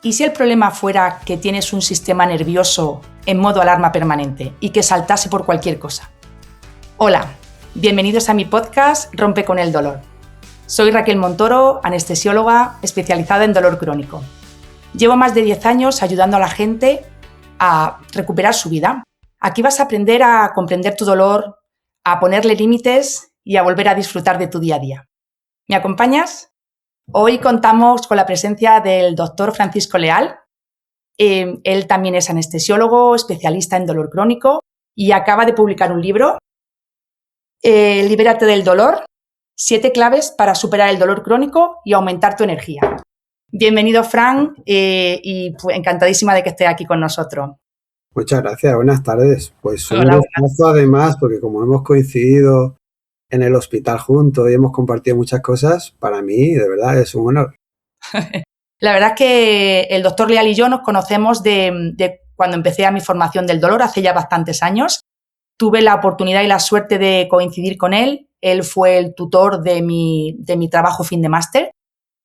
¿Y si el problema fuera que tienes un sistema nervioso en modo alarma permanente y que saltase por cualquier cosa? Hola, bienvenidos a mi podcast Rompe con el dolor. Soy Raquel Montoro, anestesióloga especializada en dolor crónico. Llevo más de 10 años ayudando a la gente a recuperar su vida. Aquí vas a aprender a comprender tu dolor, a ponerle límites y a volver a disfrutar de tu día a día. ¿Me acompañas? Hoy contamos con la presencia del doctor Francisco Leal. Él también es anestesiólogo, especialista en dolor crónico y acaba de publicar un libro, Libérate del dolor, 7 claves para superar el dolor crónico y aumentar tu energía. Bienvenido, Fran, y encantadísima de que estés aquí con nosotros. Muchas gracias, buenas tardes. Pues un gustazo además, porque como hemos coincidido en el hospital juntos y hemos compartido muchas cosas, para mí de verdad es un honor. La verdad es que el doctor Leal y yo nos conocemos de cuando empecé a mi formación del dolor hace ya bastantes años. Tuve la oportunidad y la suerte de coincidir con él. Él fue el tutor de mi trabajo fin de máster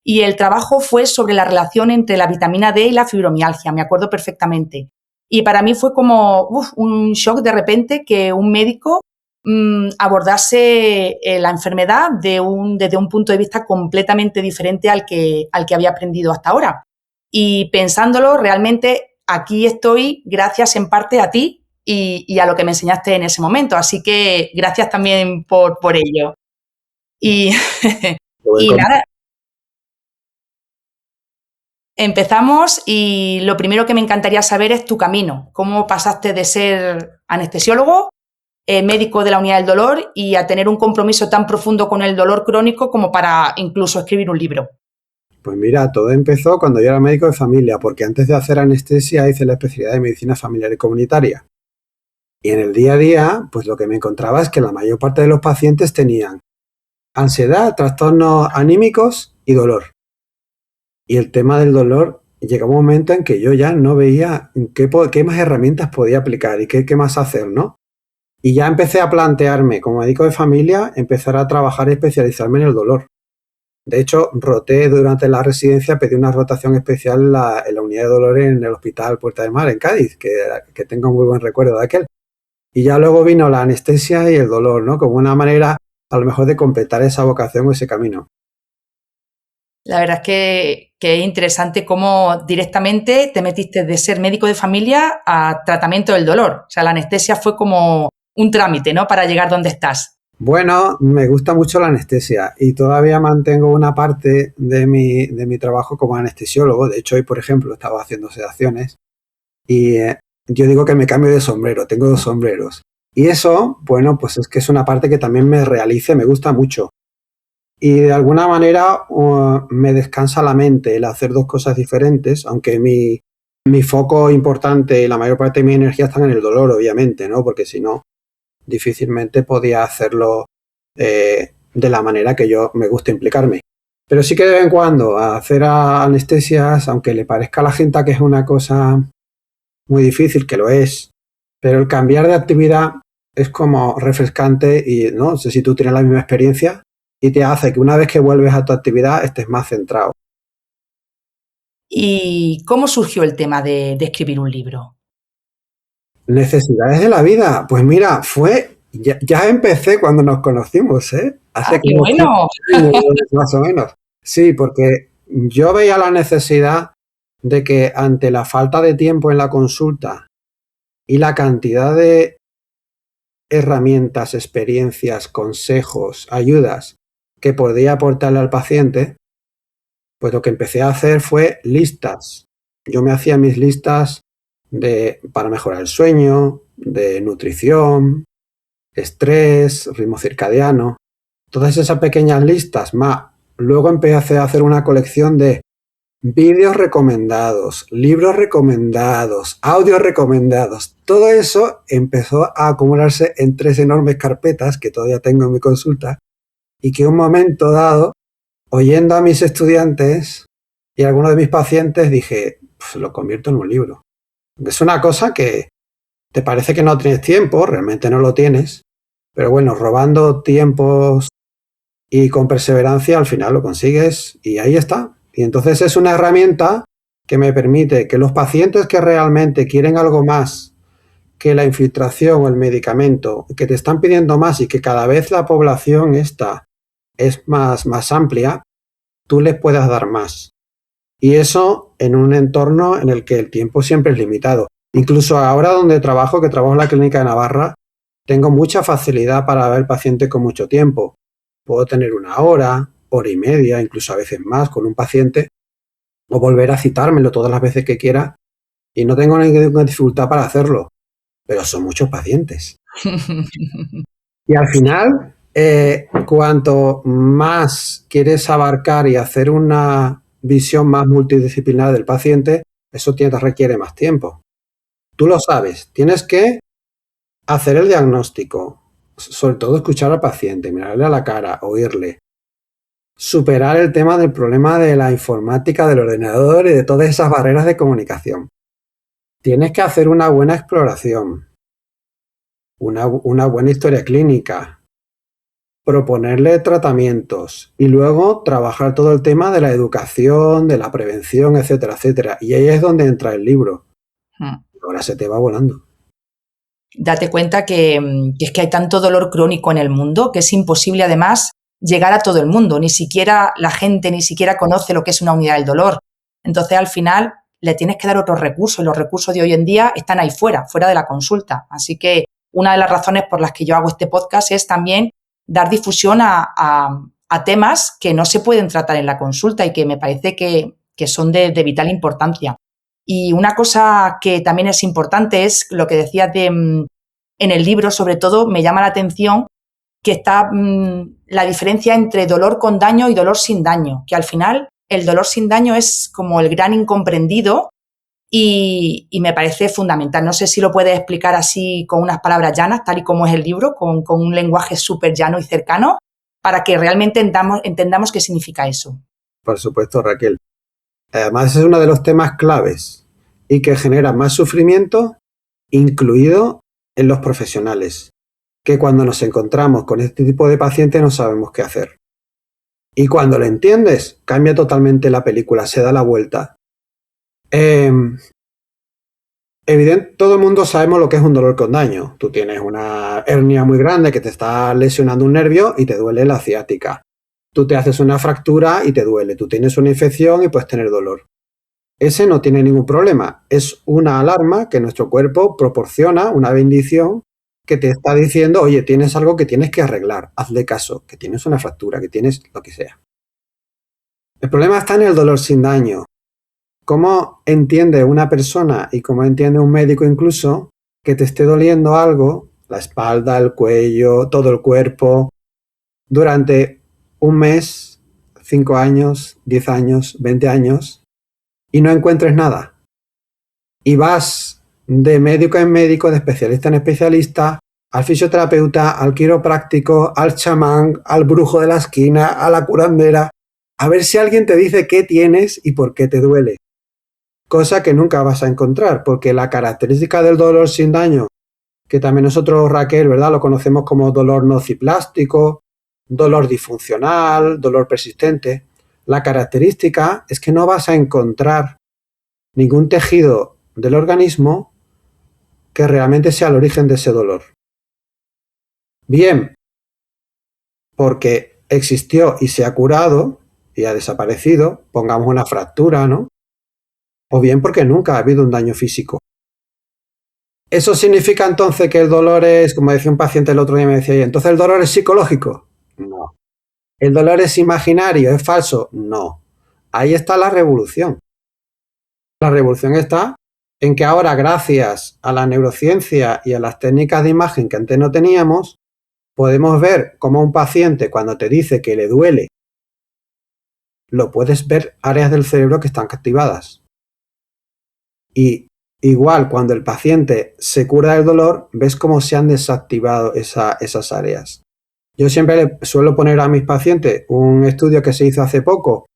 y el trabajo fue sobre la relación entre la vitamina D y la fibromialgia, me acuerdo perfectamente. Y para mí fue como un shock de repente que un médico abordase la enfermedad desde un punto de vista completamente diferente al que había aprendido hasta ahora. Y pensándolo, realmente aquí estoy gracias en parte a ti y a lo que me enseñaste en ese momento. Así que gracias también por ello. Y nada, empezamos y lo primero que me encantaría saber es tu camino. ¿Cómo pasaste de ser anestesiólogo, médico de la unidad del dolor y a tener un compromiso tan profundo con el dolor crónico como para incluso escribir un libro? Pues mira, todo empezó cuando yo era médico de familia, porque antes de hacer anestesia hice la especialidad de medicina familiar y comunitaria. Y en el día a día, pues lo que me encontraba es que la mayor parte de los pacientes tenían ansiedad, trastornos anímicos y dolor. Y el tema del dolor, llegó un momento en que yo ya no veía qué más herramientas podía aplicar y qué más hacer, ¿no? Y ya empecé a plantearme, como médico de familia, empezar a trabajar y especializarme en el dolor. De hecho, roté durante la residencia, pedí una rotación especial en la unidad de dolor en el Hospital Puerta del Mar, en Cádiz, que tengo muy buen recuerdo de aquel. Y ya luego vino la anestesia y el dolor, ¿no? Como una manera, a lo mejor, de completar esa vocación o ese camino. La verdad es que es interesante cómo directamente te metiste de ser médico de familia a tratamiento del dolor. O sea, la anestesia fue como un trámite, ¿no? Para llegar donde estás. Bueno, me gusta mucho la anestesia y todavía mantengo una parte de mi trabajo como anestesiólogo. De hecho, hoy, por ejemplo, estaba haciendo sedaciones y yo digo que me cambio de sombrero, tengo 2 sombreros. Y eso, bueno, pues es que es una parte que también me realiza y me gusta mucho. Y de alguna manera me descansa la mente el hacer 2 cosas diferentes, aunque mi foco importante y la mayor parte de mi energía están en el dolor, obviamente, ¿no? Porque si no, difícilmente podía hacerlo de la manera que yo me gusta implicarme. Pero sí que de vez en cuando hacer anestesias, aunque le parezca a la gente que es una cosa muy difícil, que lo es, pero el cambiar de actividad es como refrescante y no sé si tú tienes la misma experiencia y te hace que una vez que vuelves a tu actividad estés más centrado. ¿Y cómo surgió el tema de escribir un libro? Necesidades de la vida. Pues mira, ya empecé cuando nos conocimos, ¿eh? Hace ¡qué como bueno! 5 años, más o menos. Sí, porque yo veía la necesidad de que ante la falta de tiempo en la consulta y la cantidad de herramientas, experiencias, consejos, ayudas que podía aportarle al paciente, pues lo que empecé a hacer fue listas. Yo me hacía mis listas para mejorar el sueño, de nutrición, estrés, ritmo circadiano, todas esas pequeñas listas, luego empecé a hacer una colección de vídeos recomendados, libros recomendados, audios recomendados. Todo eso empezó a acumularse en 3 enormes carpetas que todavía tengo en mi consulta y que en un momento dado, oyendo a mis estudiantes y a algunos de mis pacientes, dije, pues lo convierto en un libro. Es una cosa que te parece que no tienes tiempo, realmente no lo tienes, pero bueno, robando tiempos y con perseverancia al final lo consigues y ahí está. Y entonces es una herramienta que me permite que los pacientes que realmente quieren algo más que la infiltración o el medicamento, que te están pidiendo más y que cada vez la población esta es más amplia, tú les puedas dar más. Y eso en un entorno en el que el tiempo siempre es limitado. Incluso ahora donde trabajo, que trabajo en la clínica de Navarra, tengo mucha facilidad para ver pacientes con mucho tiempo. Puedo tener 1 hora, hora y media, incluso a veces más con un paciente, o volver a citármelo todas las veces que quiera y no tengo ninguna dificultad para hacerlo. Pero son muchos pacientes. Y al final, cuanto más quieres abarcar y hacer una visión más multidisciplinar del paciente, eso te requiere más tiempo. Tú lo sabes, tienes que hacer el diagnóstico, sobre todo escuchar al paciente, mirarle a la cara, oírle, superar el tema del problema de la informática, del ordenador y de todas esas barreras de comunicación. Tienes que hacer una buena exploración, una buena historia clínica, proponerle tratamientos y luego trabajar todo el tema de la educación, de la prevención, etcétera, etcétera. Y ahí es donde entra el libro. Ahora se te va volando. Date cuenta que es que hay tanto dolor crónico en el mundo que es imposible además llegar a todo el mundo. Ni siquiera la gente conoce lo que es una unidad del dolor. Entonces al final le tienes que dar otros recursos y los recursos de hoy en día están ahí fuera de la consulta. Así que una de las razones por las que yo hago este podcast es también dar difusión a temas que no se pueden tratar en la consulta y que me parece que son de vital importancia. Y una cosa que también es importante es lo que decías en el libro, sobre todo me llama la atención que está la diferencia entre dolor con daño y dolor sin daño, que al final el dolor sin daño es como el gran incomprendido y me parece fundamental. No sé si lo puedes explicar así con unas palabras llanas, tal y como es el libro, con un lenguaje súper llano y cercano, para que realmente entendamos qué significa eso. Por supuesto, Raquel. Además es uno de los temas claves y que genera más sufrimiento, incluido en los profesionales, que cuando nos encontramos con este tipo de pacientes no sabemos qué hacer. Y cuando lo entiendes, cambia totalmente la película, se da la vuelta. Evidente, todo el mundo sabemos lo que es un dolor con daño. Tú tienes una hernia muy grande que te está lesionando un nervio y te duele la ciática. Tú te haces una fractura y te duele. Tú tienes una infección y puedes tener dolor. Ese no tiene ningún problema. Es una alarma que nuestro cuerpo proporciona, una bendición que te está diciendo, oye, tienes algo que tienes que arreglar. Hazle caso, que tienes una fractura, que tienes lo que sea. El problema está en el dolor sin daño. ¿Cómo entiende una persona y cómo entiende un médico incluso que te esté doliendo algo, la espalda, el cuello, todo el cuerpo, durante un mes, 5 años, 10 años, 20 años y no encuentres nada? Y vas de médico en médico, de especialista en especialista, al fisioterapeuta, al quiropráctico, al chamán, al brujo de la esquina, a la curandera, a ver si alguien te dice qué tienes y por qué te duele. Cosa que nunca vas a encontrar, porque la característica del dolor sin daño, que también nosotros, Raquel, ¿verdad?, lo conocemos como dolor nociplástico, dolor disfuncional, dolor persistente. La característica es que no vas a encontrar ningún tejido del organismo que realmente sea el origen de ese dolor. Bien, porque existió y se ha curado y ha desaparecido, pongamos una fractura, ¿no? O bien porque nunca ha habido un daño físico. ¿Eso significa entonces que el dolor es, como decía un paciente el otro día, me decía, ¿y entonces el dolor es psicológico? No. ¿El dolor es imaginario, es falso? No. Ahí está la revolución. La revolución está en que ahora, gracias a la neurociencia y a las técnicas de imagen que antes no teníamos, podemos ver cómo un paciente, cuando te dice que le duele, lo puedes ver áreas del cerebro que están activadas. Y igual, cuando el paciente se cura del dolor, ves cómo se han desactivado esas áreas. Yo siempre le suelo poner a mis pacientes un estudio que se hizo hace poco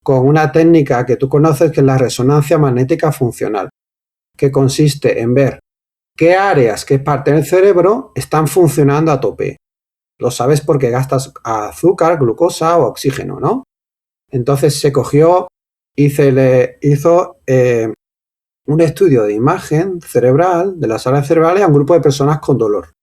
con una técnica que tú conoces, que es la resonancia magnética funcional, que consiste en ver qué áreas, qué partes del cerebro están funcionando a tope. Lo sabes porque gastas azúcar, glucosa o oxígeno, ¿no? Entonces se cogió y se le hizo un estudio de imagen cerebral, de las áreas cerebrales, a un grupo de personas con dolor.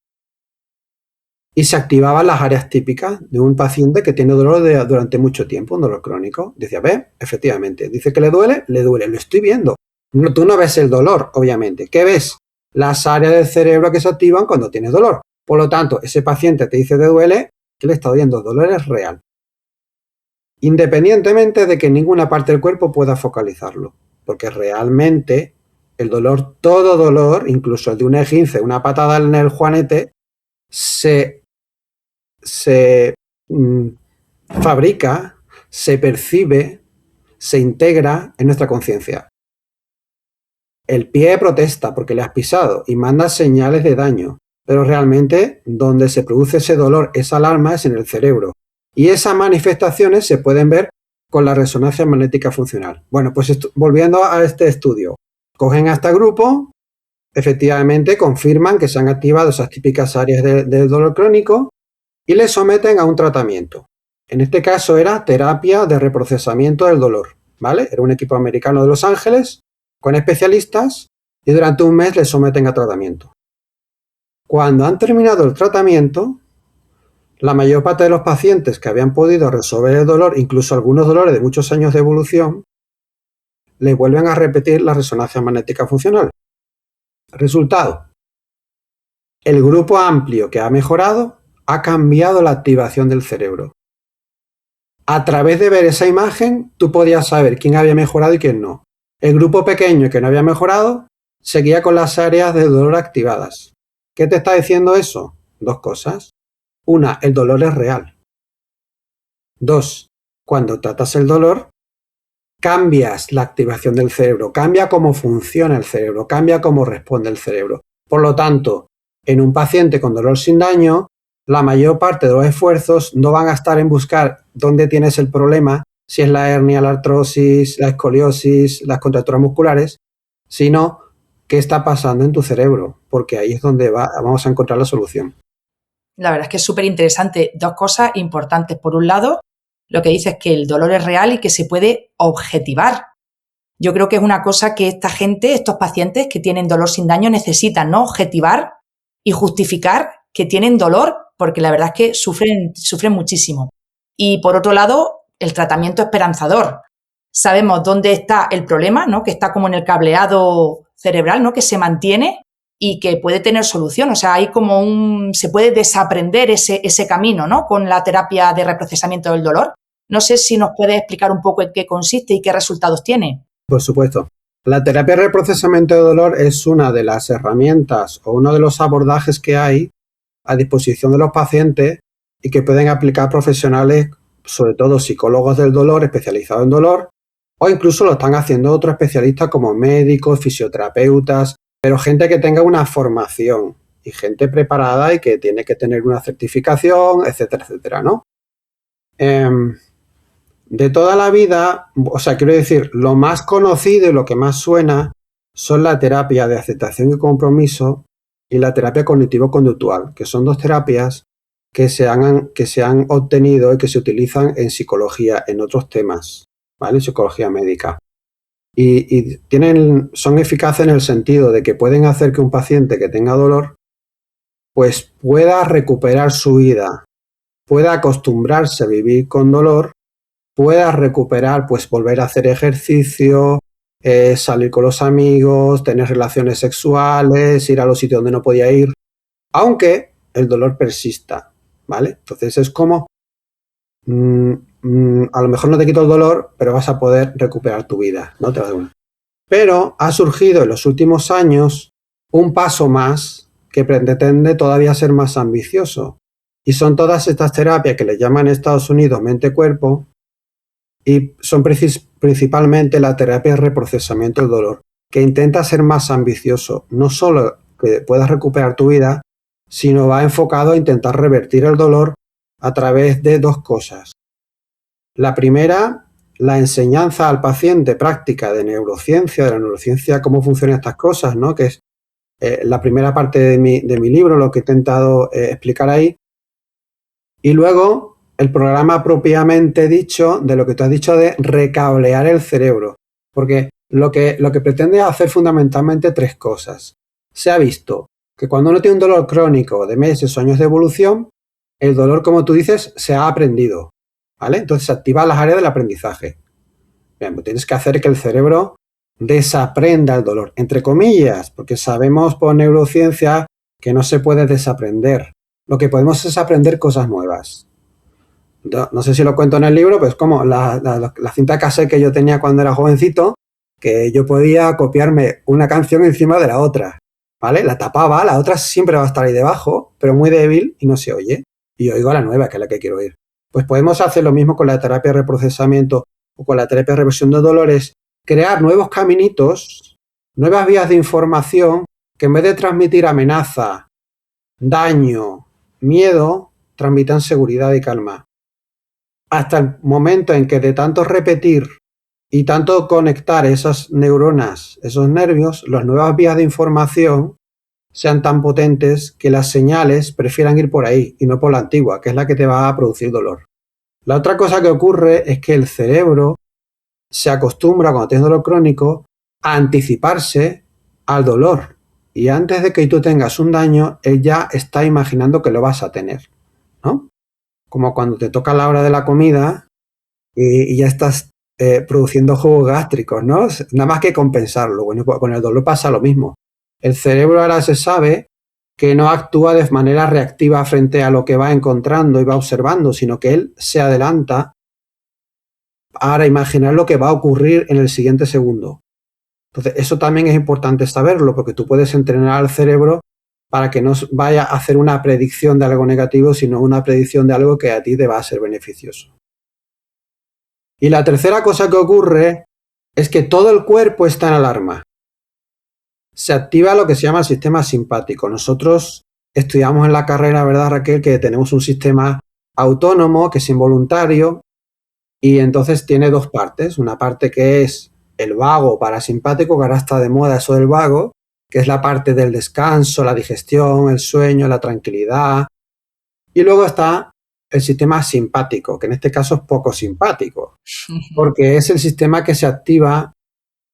Y se activaban las áreas típicas de un paciente que tiene dolor durante mucho tiempo, un dolor crónico. Decía, ve, efectivamente, dice que le duele, lo estoy viendo. No, tú no ves el dolor, obviamente. ¿Qué ves? Las áreas del cerebro que se activan cuando tienes dolor. Por lo tanto, ese paciente te dice que duele, que le está doliendo. El dolor es real. Independientemente de que ninguna parte del cuerpo pueda focalizarlo. Porque realmente el dolor, todo dolor, incluso el de un esguince, una patada en el juanete, se fabrica, se percibe, se integra en nuestra conciencia. El pie protesta porque le has pisado y manda señales de daño, pero realmente donde se produce ese dolor, esa alarma, es en el cerebro. Y esas manifestaciones se pueden ver con la resonancia magnética funcional. Bueno, pues volviendo a este estudio, cogen a este grupo, efectivamente confirman que se han activado esas típicas áreas del dolor crónico y le someten a un tratamiento. En este caso era terapia de reprocesamiento del dolor, ¿vale? Era un equipo americano de Los Ángeles con especialistas y durante un mes le someten a tratamiento. Cuando han terminado el tratamiento, la mayor parte de los pacientes que habían podido resolver el dolor, incluso algunos dolores de muchos años de evolución, le vuelven a repetir la resonancia magnética funcional. Resultado: el grupo amplio que ha mejorado ha cambiado la activación del cerebro. A través de ver esa imagen, tú podías saber quién había mejorado y quién no. El grupo pequeño que no había mejorado seguía con las áreas de dolor activadas. ¿Qué te está diciendo eso? Dos cosas. Una, el dolor es real. Dos, cuando tratas el dolor, cambias la activación del cerebro, cambia cómo funciona el cerebro, cambia cómo responde el cerebro. Por lo tanto, en un paciente con dolor sin daño, la mayor parte de los esfuerzos no van a estar en buscar dónde tienes el problema, si es la hernia, la artrosis, la escoliosis, las contracturas musculares, sino qué está pasando en tu cerebro, porque ahí es donde vamos a encontrar la solución. La verdad es que es súper interesante. Dos cosas importantes. Por un lado, lo que dices es que el dolor es real y que se puede objetivar. Yo creo que es una cosa que esta gente, estos pacientes que tienen dolor sin daño necesitan, ¿no? Objetivar y justificar que tienen dolor, porque la verdad es que sufren muchísimo. Y por otro lado, el tratamiento esperanzador. Sabemos dónde está el problema, ¿no? Que está como en el cableado cerebral, ¿no? Que se mantiene y que puede tener solución. O sea, hay como se puede desaprender ese camino, ¿no? Con la terapia de reprocesamiento del dolor. No sé si nos puedes explicar un poco en qué consiste y qué resultados tiene. Por supuesto. La terapia de reprocesamiento de dolor es una de las herramientas o uno de los abordajes que hay a disposición de los pacientes y que pueden aplicar profesionales, sobre todo psicólogos del dolor, especializados en dolor, o incluso lo están haciendo otros especialistas como médicos, fisioterapeutas, pero gente que tenga una formación y gente preparada y que tiene que tener una certificación, etcétera, etcétera, ¿no? De toda la vida, o sea, quiero decir, lo más conocido y lo que más suena son la terapia de aceptación y compromiso y la terapia cognitivo-conductual, que son dos terapias que se han obtenido y que se utilizan en psicología, en otros temas, ¿vale? En psicología médica. Y son eficaces en el sentido de que pueden hacer que un paciente que tenga dolor pues pueda recuperar su vida, pueda acostumbrarse a vivir con dolor, pueda recuperar, pues volver a hacer ejercicio, salir con los amigos, tener relaciones sexuales, ir a los sitios donde no podía ir, aunque el dolor persista, ¿vale? Entonces es como, a lo mejor no te quito el dolor, pero vas a poder recuperar tu vida, ¿no? Pero ha surgido en los últimos años un paso más que pretende todavía ser más ambicioso. Y son todas estas terapias que le llaman en Estados Unidos mente-cuerpo, y son principalmente la terapia de reprocesamiento del dolor, que intenta ser más ambicioso, no solo que puedas recuperar tu vida, sino va enfocado a intentar revertir el dolor a través de dos cosas. La primera, la enseñanza al paciente práctica de la neurociencia, cómo funcionan estas cosas, ¿no? Que es la primera parte de mi libro, lo que he intentado explicar ahí. Y luego el programa propiamente dicho de lo que tú has dicho de recablear el cerebro. Porque lo que pretende es hacer fundamentalmente 3 cosas. Se ha visto que cuando uno tiene un dolor crónico de meses o años de evolución, el dolor, como tú dices, se ha aprendido, ¿vale? Entonces se activan las áreas del aprendizaje. Bien, pues tienes que hacer que el cerebro desaprenda el dolor, entre comillas, porque sabemos por neurociencia que no se puede desaprender. Lo que podemos es aprender cosas nuevas. No sé si lo cuento en el libro, pues como la cinta cassette que yo tenía cuando era jovencito, que yo podía copiarme una canción encima de la otra, ¿vale? La tapaba, la otra siempre va a estar ahí debajo, pero muy débil y no se oye. Y oigo la nueva, que es la que quiero oír. Pues podemos hacer lo mismo con la terapia de reprocesamiento o con la terapia de reversión de dolores, crear nuevos caminitos, nuevas vías de información que en vez de transmitir amenaza, daño, miedo, transmitan seguridad y calma. Hasta el momento en que de tanto repetir y tanto conectar esas neuronas, esos nervios, las nuevas vías de información sean tan potentes que las señales prefieran ir por ahí y no por la antigua, que es la que te va a producir dolor. La otra cosa que ocurre es que el cerebro se acostumbra, cuando tienes dolor crónico, a anticiparse al dolor. Y antes de que tú tengas un daño, él ya está imaginando que lo vas a tener, ¿no? Como cuando te toca la hora de la comida y ya estás produciendo jugos gástricos, ¿no? Nada más que compensarlo. Bueno, con el dolor pasa lo mismo. El cerebro ahora se sabe que no actúa de manera reactiva frente a lo que va encontrando y va observando, sino que él se adelanta para imaginar lo que va a ocurrir en el siguiente segundo. Entonces, eso también es importante saberlo, porque tú puedes entrenar al cerebro para que no vaya a hacer una predicción de algo negativo, sino una predicción de algo que a ti te va a ser beneficioso. Y la tercera cosa que ocurre es que todo el cuerpo está en alarma. Se activa lo que se llama el sistema simpático. Nosotros estudiamos en la carrera, ¿verdad, Raquel?, que tenemos un sistema autónomo, que es involuntario, y entonces tiene 2 partes. Una parte que es el vago parasimpático, que ahora está de moda eso del vago, que es la parte del descanso, la digestión, el sueño, la tranquilidad. Y luego está el sistema simpático, que en este caso es poco simpático, porque es el sistema que se activa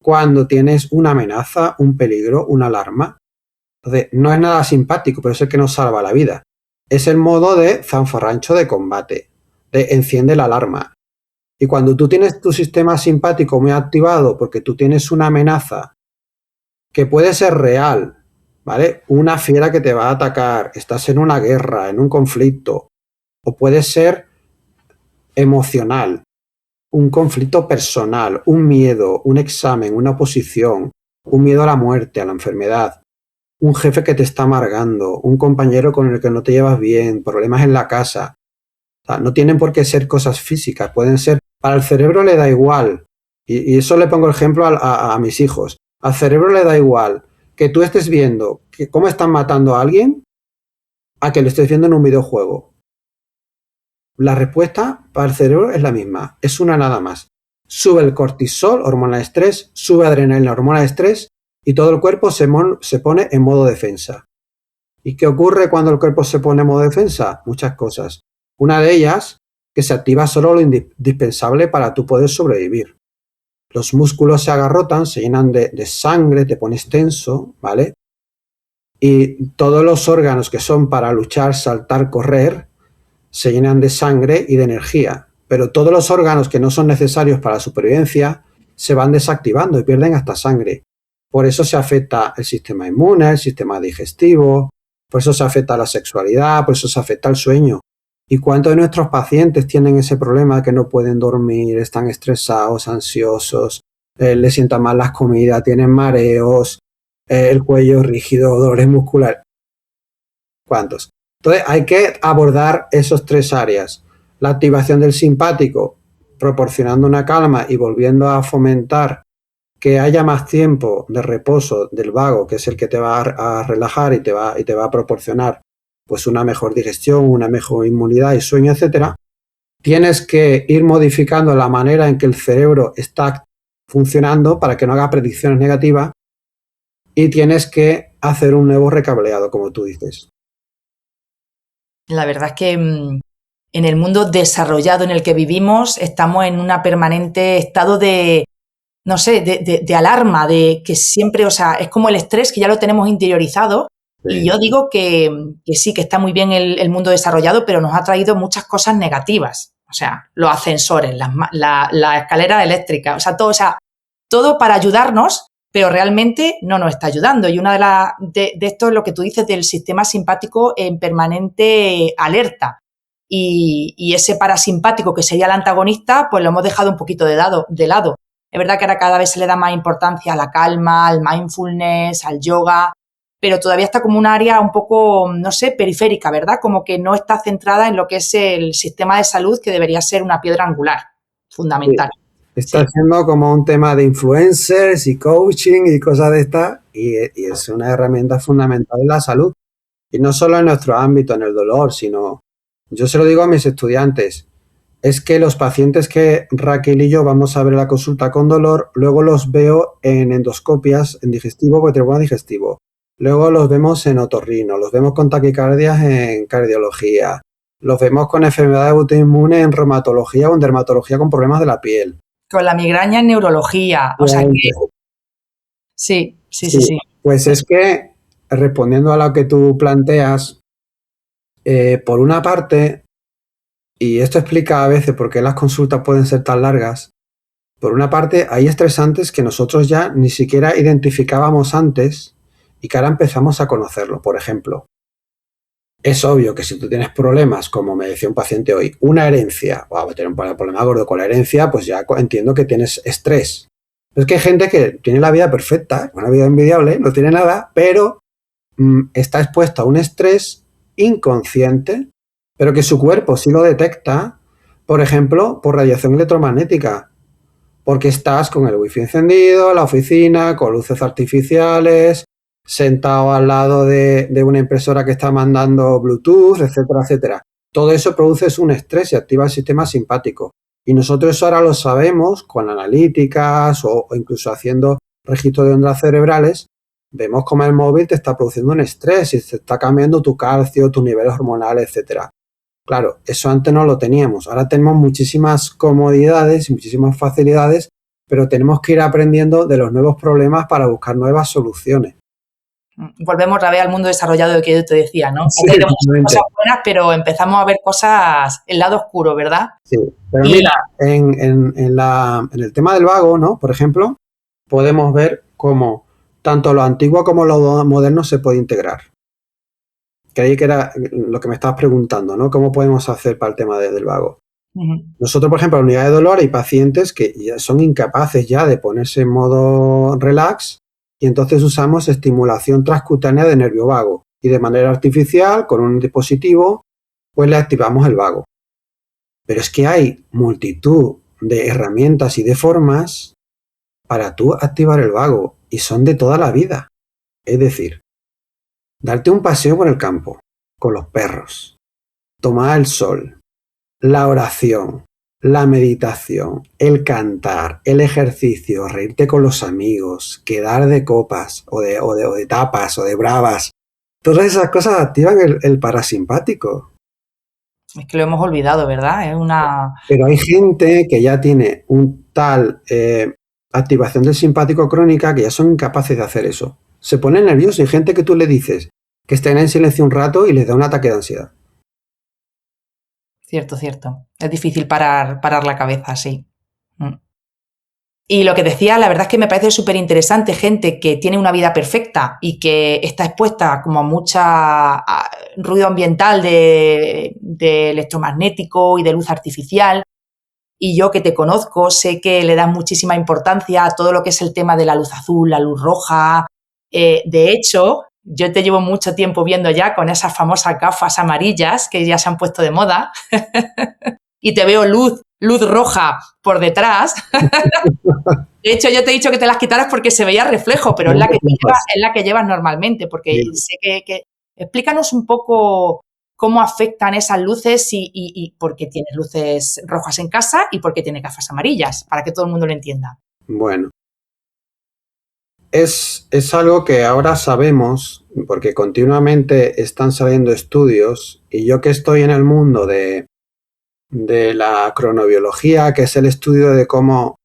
cuando tienes una amenaza, un peligro, una alarma. Entonces, no es nada simpático, pero es el que nos salva la vida. Es el modo de zanfarrancho de combate, de enciende la alarma. Y cuando tú tienes tu sistema simpático muy activado porque tú tienes una amenaza que puede ser real, ¿vale? Una fiera que te va a atacar, estás en una guerra, en un conflicto, o puede ser emocional, un conflicto personal, un miedo, un examen, una oposición, un miedo a la muerte, a la enfermedad, un jefe que te está amargando, un compañero con el que no te llevas bien, problemas en la casa. O sea, no tienen por qué ser cosas físicas, pueden ser... Para el cerebro le da igual, y eso le pongo ejemplo a mis hijos. Al cerebro le da igual que tú estés viendo que cómo están matando a alguien a que lo estés viendo en un videojuego. La respuesta para el cerebro es la misma, es una nada más. Sube el cortisol, hormona de estrés, sube adrenalina, hormona de estrés, y todo el cuerpo se pone en modo defensa. ¿Y qué ocurre cuando el cuerpo se pone en modo defensa? Muchas cosas. Una de ellas, que se activa solo lo indispensable para tú poder sobrevivir. Los músculos se agarrotan, se llenan de sangre, te pones tenso, ¿vale? Y todos los órganos que son para luchar, saltar, correr, se llenan de sangre y de energía. Pero todos los órganos que no son necesarios para la supervivencia se van desactivando y pierden hasta sangre. Por eso se afecta el sistema inmune, el sistema digestivo, por eso se afecta la sexualidad, por eso se afecta el sueño. ¿Y cuántos de nuestros pacientes tienen ese problema de que no pueden dormir, están estresados, ansiosos, les sientan mal las comidas, tienen mareos, el cuello rígido, dolores musculares? ¿Cuántos? Entonces hay que abordar esos 3 áreas. La activación del simpático, proporcionando una calma y volviendo a fomentar que haya más tiempo de reposo del vago, que es el que te va a relajar y te va a proporcionar pues una mejor digestión, una mejor inmunidad y sueño, etcétera. Tienes que ir modificando la manera en que el cerebro está funcionando para que no haga predicciones negativas y tienes que hacer un nuevo recableado, como tú dices. La verdad es que en el mundo desarrollado en el que vivimos estamos en un permanente estado de, no sé, de alarma, de que siempre, o sea, es como el estrés que ya lo tenemos interiorizado. Sí. Y yo digo que sí, que está muy bien el mundo desarrollado, pero nos ha traído muchas cosas negativas. O sea, los ascensores, la escalera eléctrica, o sea, todo para ayudarnos, pero realmente no nos está ayudando. Y una de esto es lo que tú dices del sistema simpático en permanente alerta. Y ese parasimpático, que sería el antagonista, pues lo hemos dejado un poquito de lado. Es verdad que ahora cada vez se le da más importancia a la calma, al mindfulness, al yoga, pero todavía está como un área un poco, no sé, periférica, ¿verdad? Como que no está centrada en lo que es el sistema de salud, que debería ser una piedra angular, fundamental. Sí. Está siendo como un tema de influencers y coaching y cosas de estas, y es una herramienta fundamental en la salud. Y no solo en nuestro ámbito, en el dolor, sino, yo se lo digo a mis estudiantes, es que los pacientes que Raquel y yo vamos a ver en la consulta con dolor, luego los veo en endoscopias, en digestivo, porque tengo digestivo. Luego los vemos en otorrino, los vemos con taquicardias en cardiología, los vemos con enfermedades autoinmunes en reumatología o en dermatología con problemas de la piel. Con la migraña en neurología, o sea que... Sí. Pues es que, respondiendo a lo que tú planteas, por una parte, y esto explica a veces por qué las consultas pueden ser tan largas, por una parte hay estresantes que nosotros ya ni siquiera identificábamos antes y que ahora empezamos a conocerlo. Por ejemplo, es obvio que si tú tienes problemas, como me decía un paciente hoy, una herencia, o tener un problema gordo con la herencia, pues ya entiendo que tienes estrés. Es que hay gente que tiene la vida perfecta, una vida envidiable, no tiene nada, pero está expuesta a un estrés inconsciente, pero que su cuerpo sí lo detecta, por ejemplo, por radiación electromagnética, porque estás con el wifi encendido, la oficina, con luces artificiales, sentado al lado de una impresora que está mandando Bluetooth, etcétera, etcétera. Todo eso produce un estrés y activa el sistema simpático. Y nosotros ahora lo sabemos con analíticas o incluso haciendo registros de ondas cerebrales. Vemos cómo el móvil te está produciendo un estrés y te está cambiando tu calcio, tus niveles hormonales, etcétera. Claro, eso antes no lo teníamos. Ahora tenemos muchísimas comodidades y muchísimas facilidades, pero tenemos que ir aprendiendo de los nuevos problemas para buscar nuevas soluciones. Volvemos otra vez al mundo desarrollado que yo te decía, ¿no? Sí, tenemos cosas buenas, pero empezamos a ver cosas, el lado oscuro, ¿verdad? Sí, pero mira, en el tema del vago, ¿no? Por ejemplo, podemos ver cómo tanto lo antiguo como lo moderno se puede integrar. Creí que era lo que me estabas preguntando, ¿no? ¿Cómo podemos hacer para el tema del vago? Nosotros, por ejemplo, en la unidad de dolor hay pacientes que ya son incapaces ya de ponerse en modo relax y entonces usamos estimulación transcutánea de nervio vago y de manera artificial, con un dispositivo, pues le activamos el vago. Pero es que hay multitud de herramientas y de formas para tú activar el vago y son de toda la vida. Es decir, darte un paseo por el campo, con los perros, tomar el sol, la oración, la meditación, el cantar, el ejercicio, reírte con los amigos, quedar de copas o de tapas o de bravas. Todas esas cosas activan el parasimpático. Es que lo hemos olvidado, ¿verdad? Pero hay gente que ya tiene un tal activación del simpático crónica que ya son incapaces de hacer eso. Se ponen nerviosos. Hay gente que tú le dices que estén en silencio un rato y les da un ataque de ansiedad. Cierto. Es difícil parar la cabeza, sí. Y lo que decía, la verdad es que me parece súper interesante, gente que tiene una vida perfecta y que está expuesta como a mucha ruido ambiental de electromagnético y de luz artificial. Y yo que te conozco, sé que le das muchísima importancia a todo lo que es el tema de la luz azul, la luz roja. De hecho, yo te llevo mucho tiempo viendo ya con esas famosas gafas amarillas que ya se han puesto de moda y te veo luz roja por detrás. De hecho, yo te he dicho que te las quitaras porque se veía reflejo, pero es la que llevas normalmente, porque sé que... Explícanos un poco cómo afectan esas luces y por qué tienes luces rojas en casa y por qué tienes gafas amarillas, para que todo el mundo lo entienda. Bueno, es algo que ahora sabemos, porque continuamente están saliendo estudios, y yo que estoy en el mundo de de la cronobiología, que es el estudio de cómo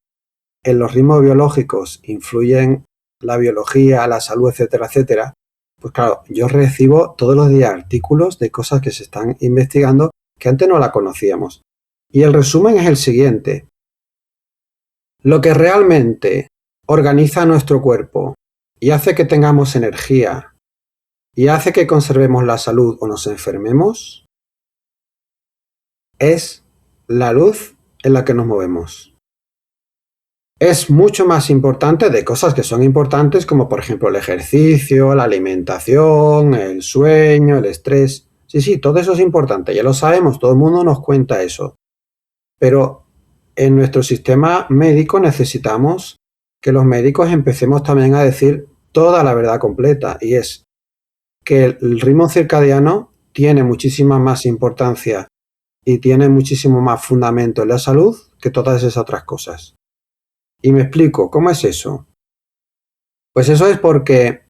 en los ritmos biológicos influyen la biología, la salud, etcétera, etcétera, pues claro, yo recibo todos los días artículos de cosas que se están investigando que antes no la conocíamos. Y el resumen es el siguiente. Lo que realmente organiza nuestro cuerpo y hace que tengamos energía y hace que conservemos la salud o nos enfermemos es la luz en la que nos movemos. Es mucho más importante de cosas que son importantes como por ejemplo el ejercicio, la alimentación, el sueño, el estrés. Sí, todo eso es importante, ya lo sabemos, todo el mundo nos cuenta eso. Pero en nuestro sistema médico necesitamos que los médicos empecemos también a decir toda la verdad completa, y es que el ritmo circadiano tiene muchísima más importancia y tiene muchísimo más fundamento en la salud que todas esas otras cosas. Y me explico, ¿cómo es eso? Pues eso es porque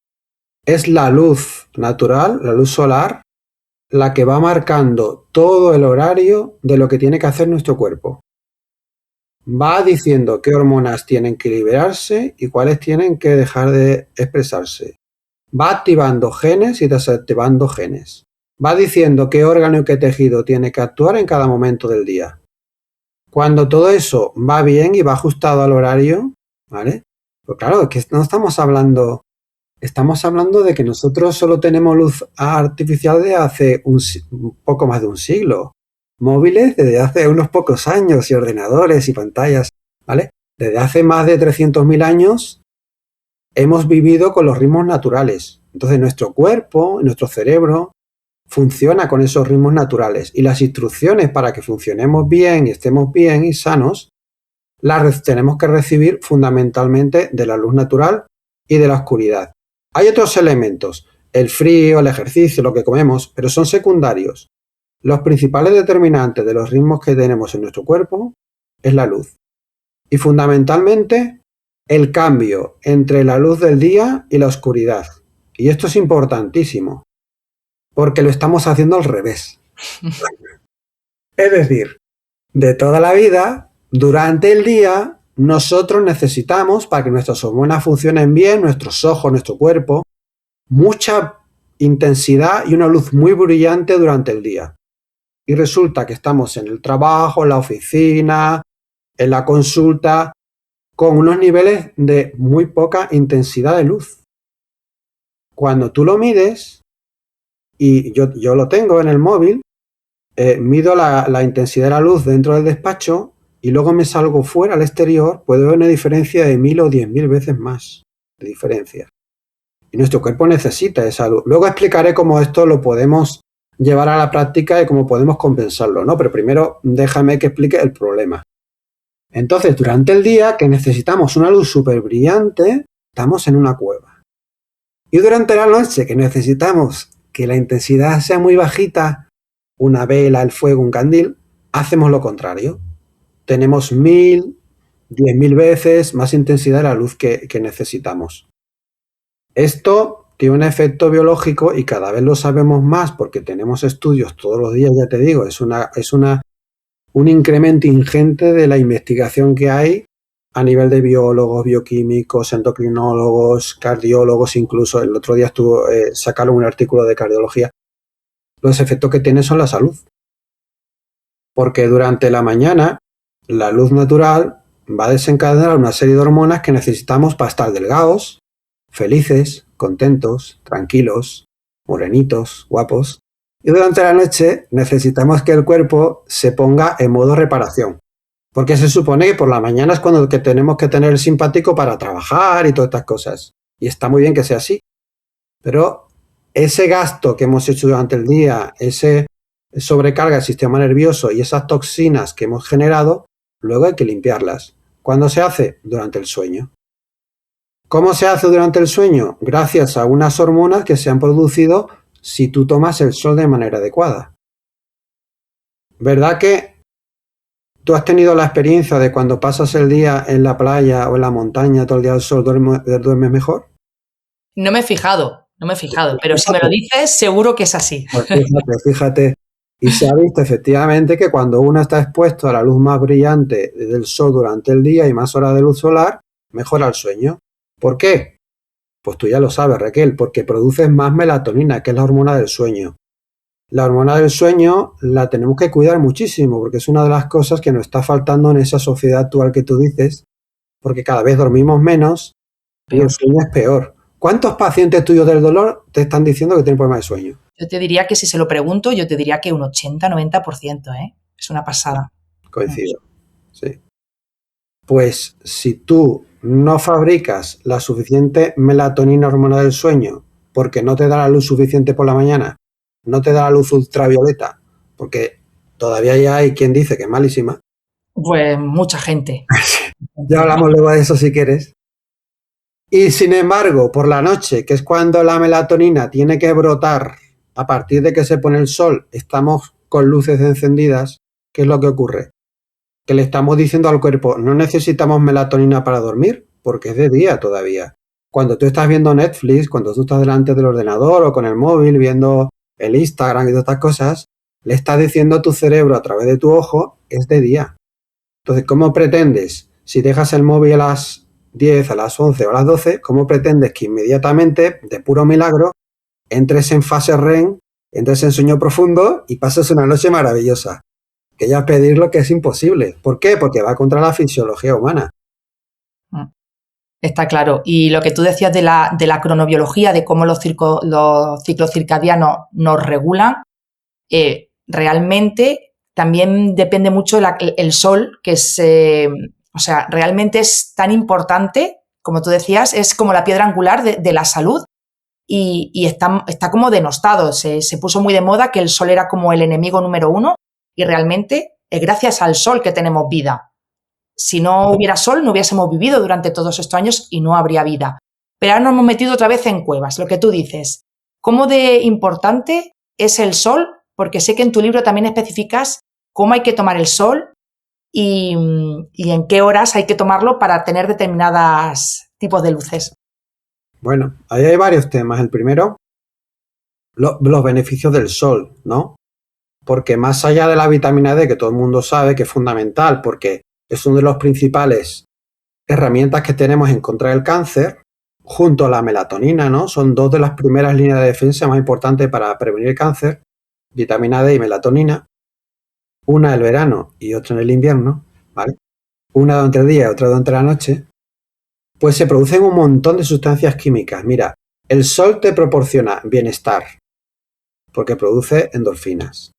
es la luz natural, la luz solar, la que va marcando todo el horario de lo que tiene que hacer nuestro cuerpo. Va diciendo qué hormonas tienen que liberarse y cuáles tienen que dejar de expresarse. Va activando genes y desactivando genes. Va diciendo qué órgano y qué tejido tiene que actuar en cada momento del día. Cuando todo eso va bien y va ajustado al horario, ¿vale? Pues claro, es que no estamos hablando de que nosotros solo tenemos luz artificial de hace un poco más de un siglo. Móviles desde hace unos pocos años y ordenadores y pantallas, ¿vale? Desde hace más de 300.000 años hemos vivido con los ritmos naturales. Entonces nuestro cuerpo, nuestro cerebro funciona con esos ritmos naturales y las instrucciones para que funcionemos bien y estemos bien y sanos las tenemos que recibir fundamentalmente de la luz natural y de la oscuridad. Hay otros elementos, el frío, el ejercicio, lo que comemos, pero son secundarios. Los principales determinantes de los ritmos que tenemos en nuestro cuerpo es la luz. Y fundamentalmente el cambio entre la luz del día y la oscuridad. Y esto es importantísimo, porque lo estamos haciendo al revés. Es decir, de toda la vida, durante el día, nosotros necesitamos, para que nuestras hormonas funcionen bien, nuestros ojos, nuestro cuerpo, mucha intensidad y una luz muy brillante durante el día. Y resulta que estamos en el trabajo, en la oficina, en la consulta, con unos niveles de muy poca intensidad de luz. Cuando tú lo mides, y yo lo tengo en el móvil, mido la intensidad de la luz dentro del despacho y luego me salgo fuera al exterior, puedo ver una diferencia de 1000 o 10.000 veces más de diferencia. Y nuestro cuerpo necesita esa luz. Luego explicaré cómo esto lo podemos llevar a la práctica y cómo podemos compensarlo, ¿no? Pero primero déjame que explique el problema. Entonces, durante el día, que necesitamos una luz súper brillante, estamos en una cueva. Y durante la noche, que necesitamos que la intensidad sea muy bajita, una vela, el fuego, un candil, hacemos lo contrario. Tenemos 1000, 10.000 veces más intensidad de la luz que necesitamos. Esto tiene un efecto biológico y cada vez lo sabemos más porque tenemos estudios todos los días, ya te digo, es un incremento ingente de la investigación que hay a nivel de biólogos, bioquímicos, endocrinólogos, cardiólogos, incluso el otro día sacaron un artículo de cardiología. Los efectos que tiene son la salud. Porque durante la mañana la luz natural va a desencadenar una serie de hormonas que necesitamos para estar delgados, felices, contentos, tranquilos, morenitos, guapos. Y durante la noche necesitamos que el cuerpo se ponga en modo reparación. Porque se supone que por la mañana es cuando tenemos que tener el simpático para trabajar y todas estas cosas. Y está muy bien que sea así. Pero ese gasto que hemos hecho durante el día, ese sobrecarga del sistema nervioso y esas toxinas que hemos generado, luego hay que limpiarlas. ¿Cuándo se hace? Durante el sueño. ¿Cómo se hace durante el sueño? Gracias a unas hormonas que se han producido si tú tomas el sol de manera adecuada. ¿Verdad que tú has tenido la experiencia de cuando pasas el día en la playa o en la montaña todo el día al sol, duermes mejor? No me he fijado, pero si me lo dices, seguro que es así. Pues fíjate, Y se ha visto efectivamente que cuando uno está expuesto a la luz más brillante del sol durante el día y más horas de luz solar, mejora el sueño. ¿Por qué? Pues tú ya lo sabes, Raquel, porque produces más melatonina, que es la hormona del sueño. La hormona del sueño la tenemos que cuidar muchísimo, porque es una de las cosas que nos está faltando en esa sociedad actual que tú dices, porque cada vez dormimos menos y el sueño es peor. ¿Cuántos pacientes tuyos del dolor te están diciendo que tienen problemas de sueño? Yo te diría que si se lo pregunto, yo te diría que un 80-90%, ¿eh? Es una pasada. Coincido, sí. Pues si tú no fabricas la suficiente melatonina hormona del sueño porque no te da la luz suficiente por la mañana, no te da la luz ultravioleta, porque todavía ya hay quien dice que es malísima. Pues mucha gente. Ya hablamos luego de eso si quieres. Y sin embargo, por la noche, que es cuando la melatonina tiene que brotar, a partir de que se pone el sol, estamos con luces encendidas, ¿qué es lo que ocurre? Que le estamos diciendo al cuerpo, no necesitamos melatonina para dormir, porque es de día todavía. Cuando tú estás viendo Netflix, cuando tú estás delante del ordenador o con el móvil viendo el Instagram y todas estas cosas, le estás diciendo a tu cerebro a través de tu ojo, es de día. Entonces, ¿cómo pretendes, si dejas el móvil a las 10, a las 11 o a las 12, cómo pretendes que inmediatamente, de puro milagro, entres en fase REM, entres en sueño profundo y pases una noche maravillosa? Que ya pedirlo que es imposible. ¿Por qué? Porque va contra la fisiología humana. Está claro. Y lo que tú decías de la cronobiología, de cómo los ciclos circadianos nos regulan, realmente también depende mucho el sol, que es, o sea, realmente es tan importante, como tú decías, es como la piedra angular de la salud y está como denostado. Se puso muy de moda que el sol era como el enemigo número uno y realmente es gracias al sol que tenemos vida. Si no hubiera sol, no hubiésemos vivido durante todos estos años y no habría vida. Pero ahora nos hemos metido otra vez en cuevas, lo que tú dices. ¿Cómo de importante es el sol? Porque sé que en tu libro también especificas cómo hay que tomar el sol y en qué horas hay que tomarlo para tener determinados tipos de luces. Bueno, ahí hay varios temas. El primero, los beneficios del sol, ¿no? Porque más allá de la vitamina D, que todo el mundo sabe que es fundamental, porque es una de las principales herramientas que tenemos en contra del cáncer, junto a la melatonina, ¿no? Son dos de las primeras líneas de defensa más importantes para prevenir el cáncer, vitamina D y melatonina. Una en el verano y otra en el invierno, ¿vale? Una durante el día y otra durante la noche. Pues se producen un montón de sustancias químicas. Mira, el sol te proporciona bienestar, porque produce endorfinas.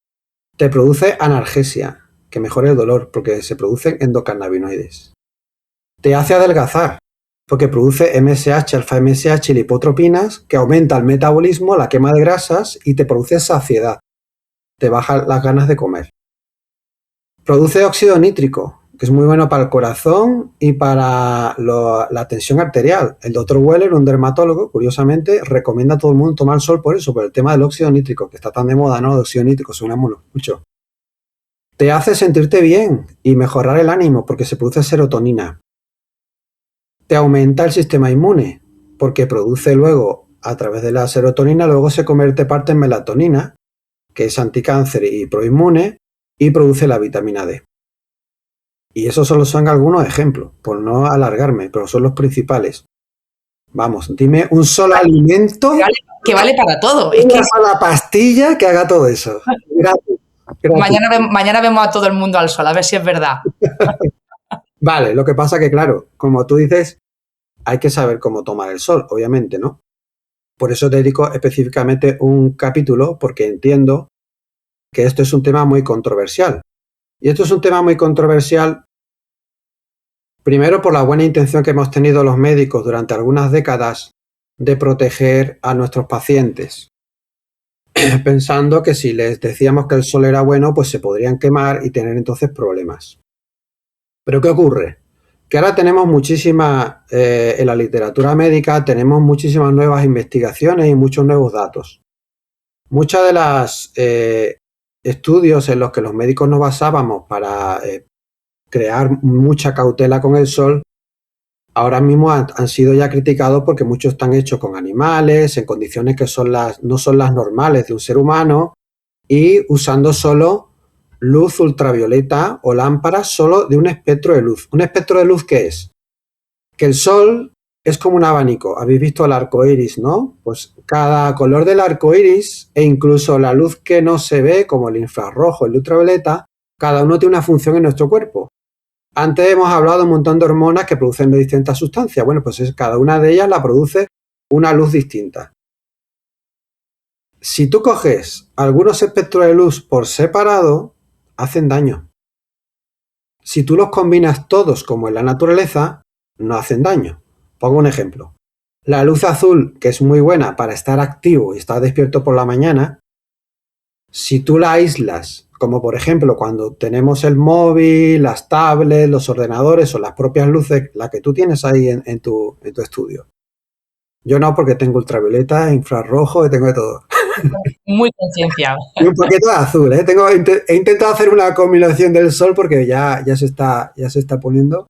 Te produce analgesia, que mejora el dolor, porque se producen endocannabinoides. Te hace adelgazar, porque produce MSH, alfa-MSH y lipotropinas, que aumenta el metabolismo, la quema de grasas y te produce saciedad. Te baja las ganas de comer. Produce óxido nítrico, que es muy bueno para el corazón y para la tensión arterial. El doctor Weller, un dermatólogo, curiosamente, recomienda a todo el mundo tomar el sol por eso, por el tema del óxido nítrico, que está tan de moda, ¿no? El óxido nítrico, suena mucho. Te hace sentirte bien y mejorar el ánimo, porque se produce serotonina. Te aumenta el sistema inmune, porque produce luego, a través de la serotonina, luego se convierte parte en melatonina, que es anticáncer y proinmune, y produce la vitamina D. Y esos solo son algunos ejemplos, por no alargarme, pero son los principales. Vamos, dime un solo alimento Que vale para todo. Una sola pastilla que haga todo eso. Gracias. Mañana vemos a todo el mundo al sol, a ver si es verdad. Vale, lo que pasa que, claro, como tú dices, hay que saber cómo tomar el sol, obviamente, ¿no? Por eso dedico específicamente un capítulo, porque entiendo que esto es un tema muy controversial. Y esto es un tema muy controversial, primero por la buena intención que hemos tenido los médicos durante algunas décadas de proteger a nuestros pacientes, pensando que si les decíamos que el sol era bueno, pues se podrían quemar y tener entonces problemas. Pero ¿qué ocurre? Que ahora tenemos en la literatura médica tenemos muchísimas nuevas investigaciones y muchos nuevos datos. Muchas de las estudios en los que los médicos nos basábamos para crear mucha cautela con el sol, ahora mismo han sido ya criticados porque muchos están hechos con animales, en condiciones que no son las normales de un ser humano, y usando solo luz ultravioleta o lámparas solo de un espectro de luz. ¿Un espectro de luz qué es? Que el sol es como un abanico. Habéis visto el arco iris, ¿no? Pues cada color del arco iris e incluso la luz que no se ve, como el infrarrojo, el ultravioleta, cada uno tiene una función en nuestro cuerpo. Antes hemos hablado de un montón de hormonas que producen distintas sustancias. Bueno, pues cada una de ellas la produce una luz distinta. Si tú coges algunos espectros de luz por separado, hacen daño. Si tú los combinas todos como en la naturaleza, no hacen daño. Pongo un ejemplo. La luz azul, que es muy buena para estar activo y estar despierto por la mañana, si tú la aíslas, como por ejemplo cuando tenemos el móvil, las tablets, los ordenadores o las propias luces, la que tú tienes ahí en tu estudio. Yo no, porque tengo ultravioleta, infrarrojo y tengo de todo. Muy concienciado. Y un poquito de azul, ¿eh? He intentado hacer una combinación del sol porque ya se está poniendo.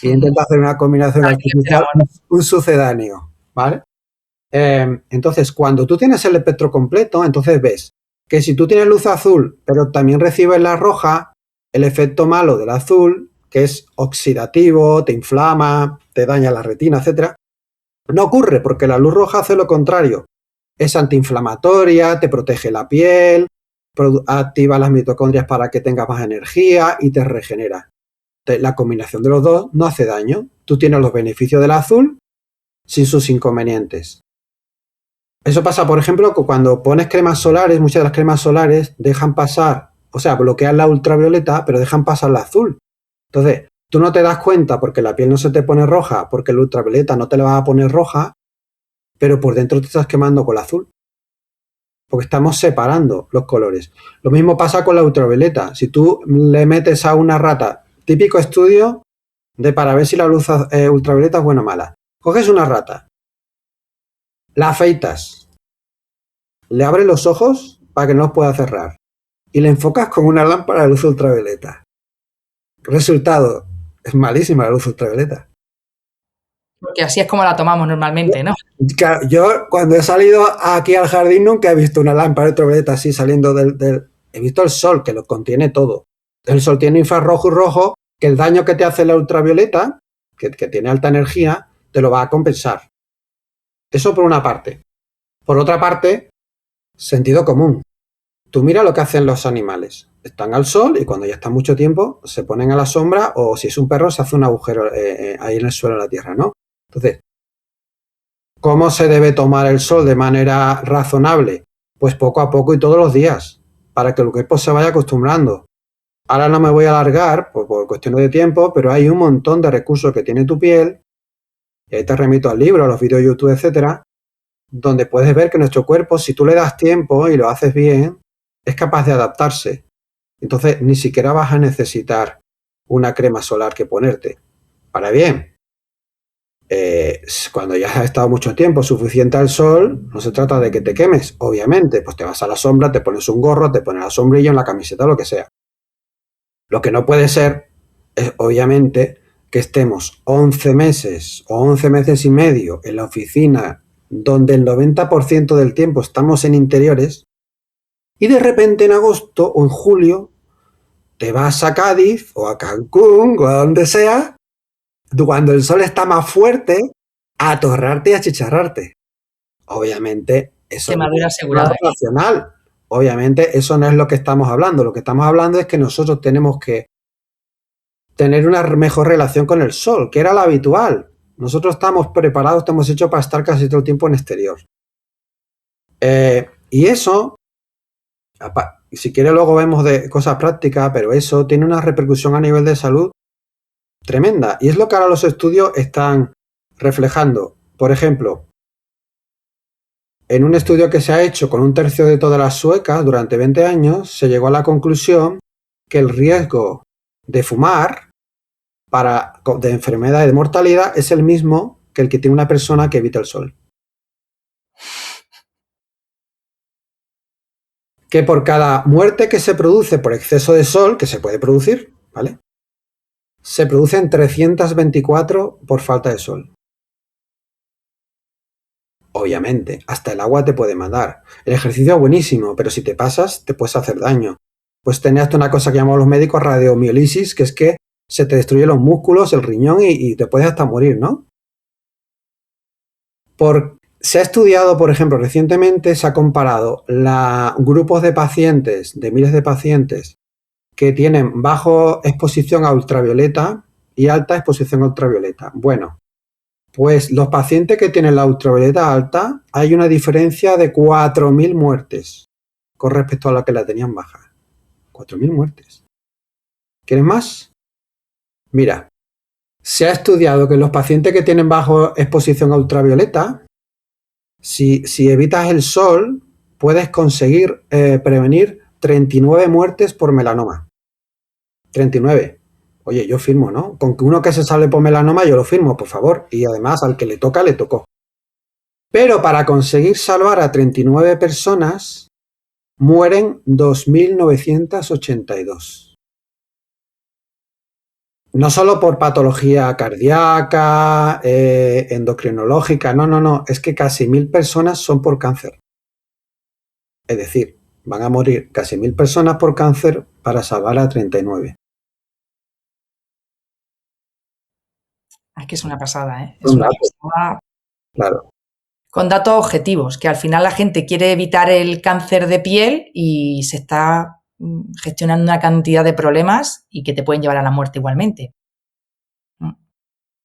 Y he intentado hacer una combinación artificial, un sucedáneo, ¿vale? Entonces, cuando tú tienes el espectro completo, entonces ves que si tú tienes luz azul, pero también recibes la roja, el efecto malo del azul, que es oxidativo, te inflama, te daña la retina, etcétera, no ocurre porque la luz roja hace lo contrario. Es antiinflamatoria, te protege la piel, activa las mitocondrias para que tengas más energía y te regenera. La combinación de los dos no hace daño. Tú tienes los beneficios del azul sin sus inconvenientes. Eso pasa, por ejemplo, cuando pones cremas solares, muchas de las cremas solares dejan pasar, o sea, bloquean la ultravioleta, pero dejan pasar la azul. Entonces, tú no te das cuenta porque la piel no se te pone roja, porque el ultravioleta no te la va a poner roja, pero por dentro te estás quemando con el azul. Porque estamos separando los colores. Lo mismo pasa con la ultravioleta. Si tú le metes a una rata, típico estudio para ver si la luz ultravioleta es buena o mala. Coges una rata, la afeitas, le abres los ojos para que no los pueda cerrar y le enfocas con una lámpara de luz ultravioleta. Resultado, es malísima la luz ultravioleta. Porque así es como la tomamos normalmente, ¿no? Yo cuando he salido aquí al jardín nunca he visto una lámpara ultravioleta así saliendo del... He visto el sol, que lo contiene todo. El sol tiene infrarrojo y rojo, que el daño que te hace la ultravioleta, que tiene alta energía, te lo va a compensar. Eso por una parte. Por otra parte, sentido común. Tú mira lo que hacen los animales. Están al sol y cuando ya están mucho tiempo se ponen a la sombra o si es un perro se hace un agujero ahí en el suelo de la tierra, ¿no? Entonces, ¿cómo se debe tomar el sol de manera razonable? Pues poco a poco y todos los días, para que el cuerpo se vaya acostumbrando. Ahora no me voy a alargar por cuestiones de tiempo, pero hay un montón de recursos que tiene tu piel, y ahí te remito al libro, a los vídeos de YouTube, etcétera, donde puedes ver que nuestro cuerpo, si tú le das tiempo y lo haces bien, es capaz de adaptarse. Entonces, ni siquiera vas a necesitar una crema solar que ponerte. Para bien, cuando ya has estado mucho tiempo suficiente al sol, no se trata de que te quemes, obviamente, pues te vas a la sombra, te pones un gorro, te pones la sombrilla en la camiseta, lo que sea. Lo que no puede ser es, obviamente, que estemos 11 meses o 11 meses y medio en la oficina donde el 90% del tiempo estamos en interiores y de repente en agosto o en julio te vas a Cádiz o a Cancún o a donde sea cuando el sol está más fuerte a atorrarte y a achicharrarte. Obviamente eso no es racional. Obviamente eso no es lo que estamos hablando. Lo que estamos hablando es que nosotros tenemos que tener una mejor relación con el sol, que era lo habitual. Nosotros estamos preparados, estamos hechos para estar casi todo el tiempo en exterior. Y eso, si quiere luego vemos de cosas prácticas, pero eso tiene una repercusión a nivel de salud tremenda. Y es lo que ahora los estudios están reflejando. Por ejemplo, en un estudio que se ha hecho con 1/3 de todas las suecas durante 20 años, se llegó a la conclusión que el riesgo de fumar de enfermedad y de mortalidad es el mismo que el que tiene una persona que evita el sol. Que por cada muerte que se produce por exceso de sol, que se puede producir, ¿vale? Se producen 324 por falta de sol. obviamente. Hasta el agua te puede matar. El ejercicio es buenísimo, pero si te pasas, te puedes hacer daño. Pues tenés hasta una cosa que llamamos los médicos radiomiolisis, que es que se te destruyen los músculos, el riñón y te puedes hasta morir, ¿no? Se ha estudiado, por ejemplo, recientemente se ha comparado grupos de pacientes, de miles de pacientes, que tienen baja exposición a ultravioleta y alta exposición a ultravioleta. Bueno, pues los pacientes que tienen la ultravioleta alta, hay una diferencia de 4.000 muertes con respecto a la que la tenían baja. 4.000 muertes. ¿Quieres más? Mira, se ha estudiado que los pacientes que tienen baja exposición a ultravioleta, si evitas el sol, puedes conseguir prevenir 39 muertes por melanoma. 39. Oye, yo firmo, ¿no? Con que uno que se sale por melanoma, yo lo firmo, por favor. Y además, al que le toca, le tocó. Pero para conseguir salvar a 39 personas, mueren 2.982. No solo por patología cardíaca, endocrinológica, no. Es que casi 1.000 personas son por cáncer. Es decir, van a morir casi 1.000 personas por cáncer para salvar a 39. Es que es una pasada, ¿eh? Es Son una datos, pasada. claro. Con datos objetivos, que al final la gente quiere evitar el cáncer de piel y se está gestionando una cantidad de problemas y que te pueden llevar a la muerte igualmente.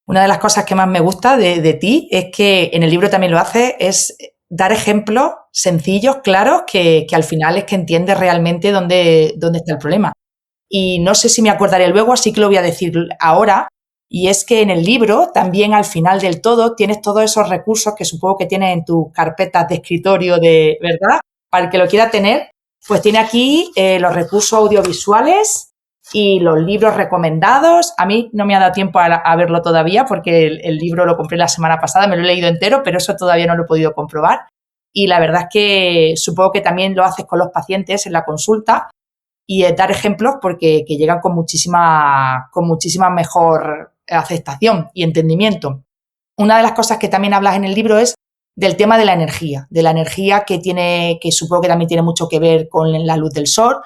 Una de las cosas que más me gusta de ti es que en el libro también lo haces, es dar ejemplos sencillos, claros, que al final es que entiendes realmente dónde está el problema. Y no sé si me acordaré luego, así que lo voy a decir ahora. Y es que en el libro también al final del todo tienes todos esos recursos que supongo que tienes en tus carpetas de escritorio, ¿verdad? Para el que lo quiera tener, pues tiene aquí los recursos audiovisuales y los libros recomendados. A mí no me ha dado tiempo a verlo todavía porque el libro lo compré la semana pasada, me lo he leído entero, pero eso todavía no lo he podido comprobar. Y la verdad es que supongo que también lo haces con los pacientes en la consulta y dar ejemplos porque que llegan con muchísima mejor aceptación y entendimiento. Una de las cosas que también hablas en el libro es del tema de la energía que supongo que también tiene mucho que ver con la luz del sol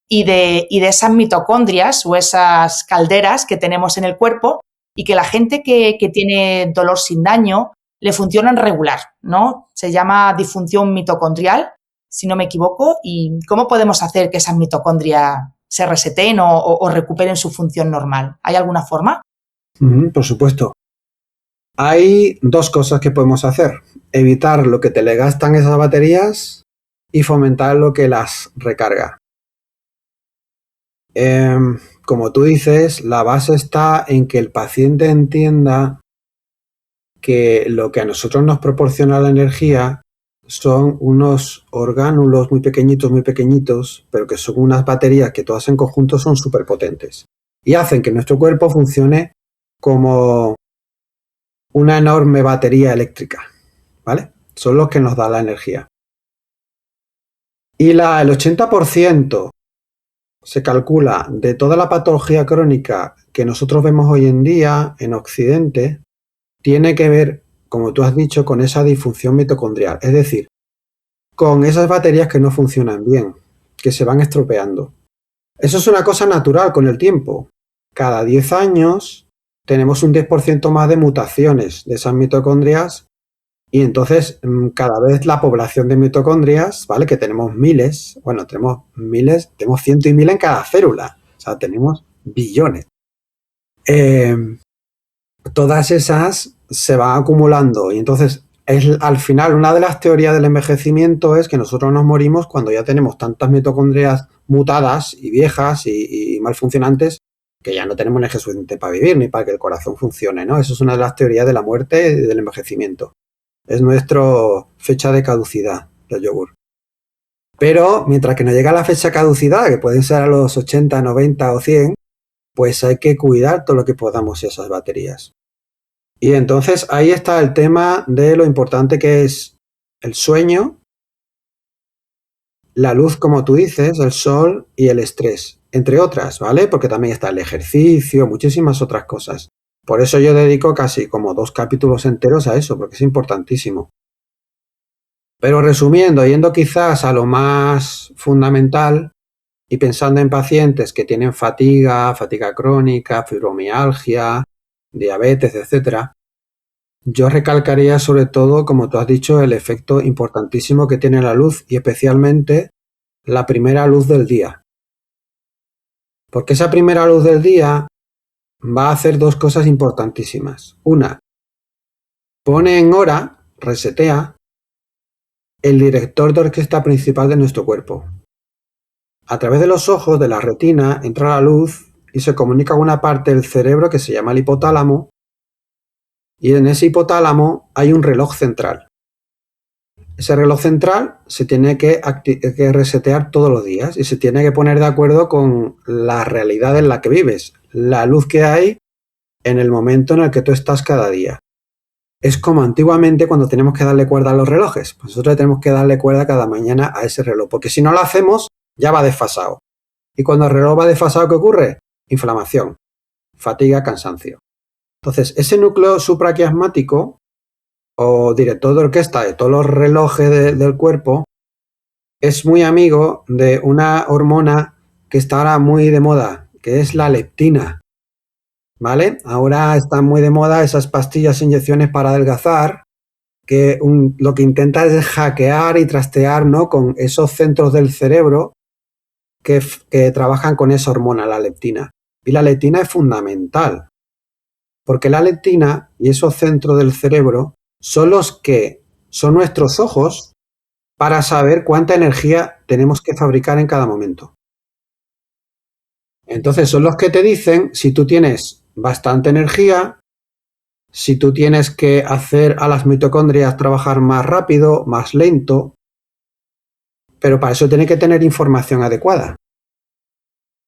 y de esas mitocondrias o esas calderas que tenemos en el cuerpo y que la gente que tiene dolor sin daño le funcionan regular, ¿no? Se llama disfunción mitocondrial, si no me equivoco. ¿Y cómo podemos hacer que esas mitocondrias se reseten o recuperen su función normal? ¿Hay alguna forma? Por supuesto. Hay dos cosas que podemos hacer. Evitar lo que te le gastan esas baterías y fomentar lo que las recarga. Como tú dices, la base está en que el paciente entienda que lo que a nosotros nos proporciona la energía son unos orgánulos muy pequeñitos, pero que son unas baterías que todas en conjunto son súper potentes y hacen que nuestro cuerpo funcione como una enorme batería eléctrica, ¿vale? Son los que nos da la energía. Y el 80% se calcula de toda la patología crónica que nosotros vemos hoy en día en Occidente tiene que ver, como tú has dicho, con esa disfunción mitocondrial, es decir, con esas baterías que no funcionan bien, que se van estropeando. Eso es una cosa natural con el tiempo. Cada 10 años tenemos un 10% más de mutaciones de esas mitocondrias y entonces cada vez la población de mitocondrias, ¿vale? Que tenemos miles, tenemos ciento y mil en cada célula, o sea, tenemos billones. Todas esas se van acumulando y entonces al final una de las teorías del envejecimiento es que nosotros nos morimos cuando ya tenemos tantas mitocondrias mutadas y viejas y mal funcionantes que ya no tenemos energía suficiente para vivir ni para que el corazón funcione, ¿no? Eso es una de las teorías de la muerte y del envejecimiento. Es nuestra fecha de caducidad del yogur. Pero mientras que no llega la fecha de caducidad, que pueden ser a los 80, 90 o 100, pues hay que cuidar todo lo que podamos de esas baterías. Y entonces ahí está el tema de lo importante que es el sueño, la luz, como tú dices, el sol y el estrés, entre otras, ¿vale? Porque también está el ejercicio, muchísimas otras cosas. Por eso yo dedico casi como 2 capítulos enteros a eso, porque es importantísimo. Pero resumiendo, yendo quizás a lo más fundamental y pensando en pacientes que tienen fatiga crónica, fibromialgia, diabetes, etcétera, yo recalcaría sobre todo, como tú has dicho, el efecto importantísimo que tiene la luz y especialmente la primera luz del día. Porque esa primera luz del día va a hacer dos cosas importantísimas. Una, pone en hora, resetea, el director de orquesta principal de nuestro cuerpo. A través de los ojos, de la retina, entra la luz y se comunica con una parte del cerebro que se llama el hipotálamo, y en ese hipotálamo hay un reloj central. Ese reloj central se tiene que resetear todos los días y se tiene que poner de acuerdo con la realidad en la que vives, la luz que hay en el momento en el que tú estás cada día. Es como antiguamente cuando tenemos que darle cuerda a los relojes. Pues nosotros tenemos que darle cuerda cada mañana a ese reloj, porque si no lo hacemos, ya va desfasado. Y cuando el reloj va desfasado, ¿qué ocurre? Inflamación, fatiga, cansancio. Entonces, ese núcleo supraquiasmático o director de orquesta de todos los relojes del cuerpo es muy amigo de una hormona que está ahora muy de moda, que es la leptina. ¿Vale? Ahora están muy de moda esas pastillas, inyecciones para adelgazar, que lo que intenta es hackear y trastear, ¿no?, con esos centros del cerebro que trabajan con esa hormona, la leptina. Y la leptina es fundamental, porque la leptina y esos centros del cerebro son los que son nuestros ojos para saber cuánta energía tenemos que fabricar en cada momento. Entonces son los que te dicen si tú tienes bastante energía, si tú tienes que hacer a las mitocondrias trabajar más rápido, más lento, pero para eso tiene que tener información adecuada.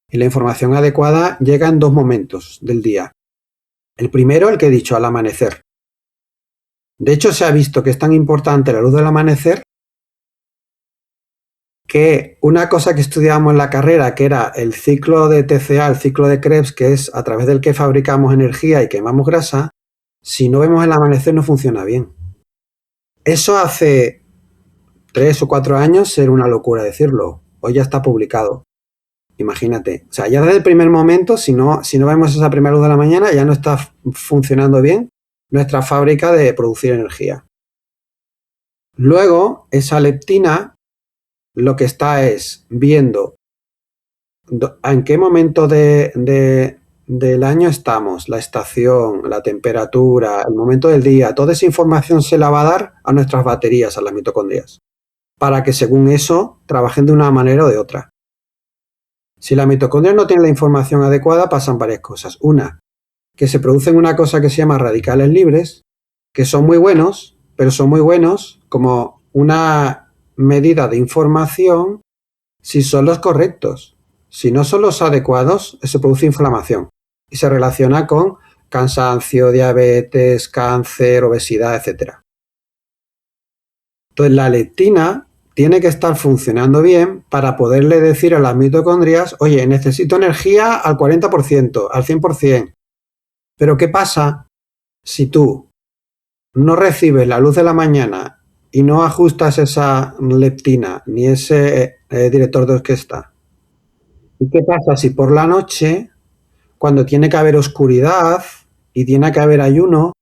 Y la información adecuada llega en dos momentos del día. El primero, el que he dicho, al amanecer. De hecho, se ha visto que es tan importante la luz del amanecer que una cosa que estudiábamos en la carrera, que era el ciclo de TCA, el ciclo de Krebs, que es a través del que fabricamos energía y quemamos grasa, si no vemos el amanecer no funciona bien. Eso hace 3 o 4 años era una locura decirlo. Hoy ya está publicado. Imagínate. O sea, ya desde el primer momento, si no vemos esa primera luz de la mañana, ya no está funcionando bien nuestra fábrica de producir energía. Luego, esa leptina lo que está es viendo en qué momento del año estamos, la estación, la temperatura, el momento del día. Toda esa información se la va a dar a nuestras baterías, a las mitocondrias, para que según eso trabajen de una manera o de otra. Si la mitocondria no tiene la información adecuada, pasan varias cosas. Una, que se producen una cosa que se llama radicales libres, que son muy buenos, pero son muy buenos como una medida de información si son los correctos. Si no son los adecuados, se produce inflamación y se relaciona con cansancio, diabetes, cáncer, obesidad, etc. Entonces la leptina tiene que estar funcionando bien para poderle decir a las mitocondrias, oye, necesito energía al 40%, al 100%. Pero ¿qué pasa si tú no recibes la luz de la mañana y no ajustas esa leptina ni ese director de orquesta? ¿Y qué pasa si por la noche, cuando tiene que haber oscuridad y tiene que haber ayuno,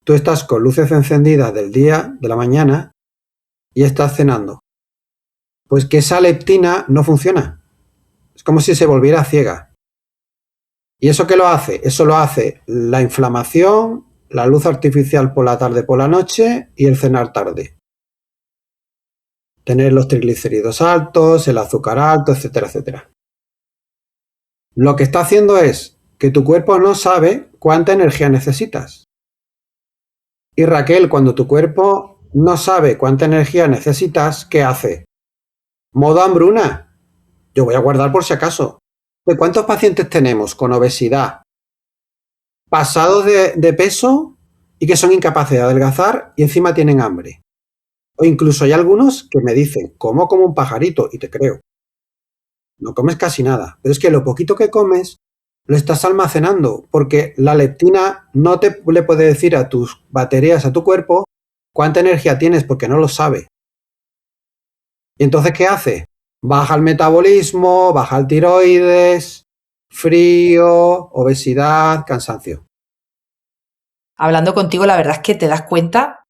tú estás con luces encendidas del día, de la mañana, y estás cenando? Pues que esa leptina no funciona. Es como si se volviera ciega. ¿Y eso qué lo hace? Eso lo hace la inflamación, la luz artificial por la tarde, por la noche y el cenar tarde. Tener los triglicéridos altos, el azúcar alto, etcétera, etcétera. Lo que está haciendo es que tu cuerpo no sabe cuánta energía necesitas. Y Raquel, cuando tu cuerpo no sabe cuánta energía necesitas, ¿qué hace? Modo hambruna. Yo voy a guardar por si acaso. ¿De cuántos pacientes tenemos con obesidad, pasados de peso y que son incapaces de adelgazar y encima tienen hambre? O incluso hay algunos que me dicen, como un pajarito, y te creo. No comes casi nada, pero es que lo poquito que comes lo estás almacenando, porque la leptina no te le puede decir a tus baterías, a tu cuerpo, cuánta energía tienes, porque no lo sabe. ¿Y entonces qué hace? Baja el metabolismo, baja el tiroides, frío, obesidad, cansancio. Hablando contigo, la verdad es que te das cuenta,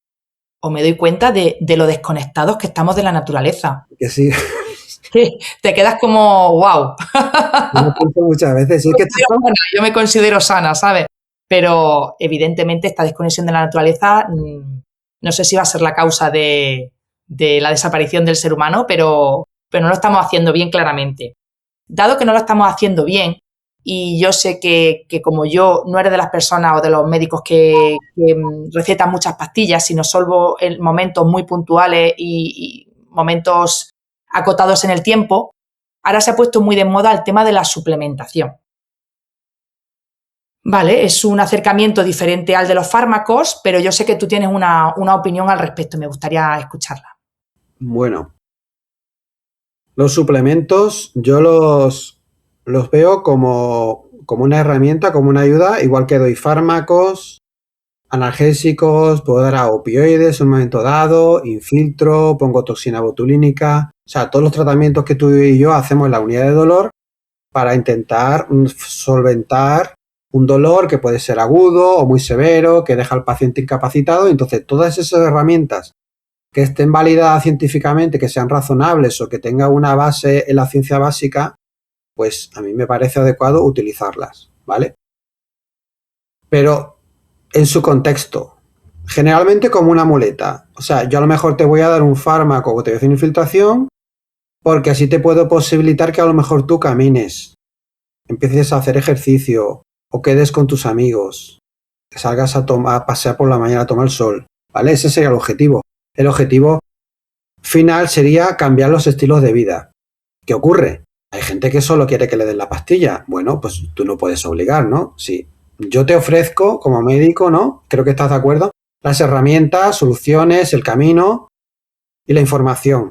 o me doy cuenta, de lo desconectados que estamos de la naturaleza. Que sí, Sí, te quedas como, wow. lo pienso muchas veces. Sí, es que Yo me considero sana, ¿sabes? Pero evidentemente esta desconexión de la naturaleza no sé si va a ser la causa de la desaparición del ser humano, pero no lo estamos haciendo bien claramente. Dado que no lo estamos haciendo bien, y yo sé que como yo no eres de las personas o de los médicos que recetan muchas pastillas, sino solo en momentos muy puntuales y momentos acotados en el tiempo, ahora se ha puesto muy de moda el tema de la suplementación. Vale, es un acercamiento diferente al de los fármacos, pero yo sé que tú tienes una opinión al respecto y me gustaría escucharla. bueno, los suplementos yo los veo como una herramienta, como una ayuda, igual que doy fármacos, analgésicos, puedo dar a opioides en un momento dado, infiltro, pongo toxina botulínica, o sea, todos los tratamientos que tú y yo hacemos en la unidad de dolor para intentar solventar un dolor que puede ser agudo o muy severo, que deja al paciente incapacitado. Entonces, todas esas herramientas que estén validadas científicamente, que sean razonables o que tengan una base en la ciencia básica, pues a mí me parece adecuado utilizarlas, ¿vale? Pero en su contexto, generalmente como una muleta. O sea, yo a lo mejor te voy a dar un fármaco o te voy a hacer una infiltración porque así te puedo posibilitar que a lo mejor tú camines, empieces a hacer ejercicio o quedes con tus amigos, que salgas a pasear por la mañana a tomar el sol, ¿vale? Ese sería el objetivo. El objetivo final sería cambiar los estilos de vida. ¿Qué ocurre? Hay gente que solo quiere que le den la pastilla. Bueno, pues tú no puedes obligar, ¿no? Si yo te ofrezco como médico, ¿no? Creo que estás de acuerdo. Las herramientas, soluciones, el camino y la información.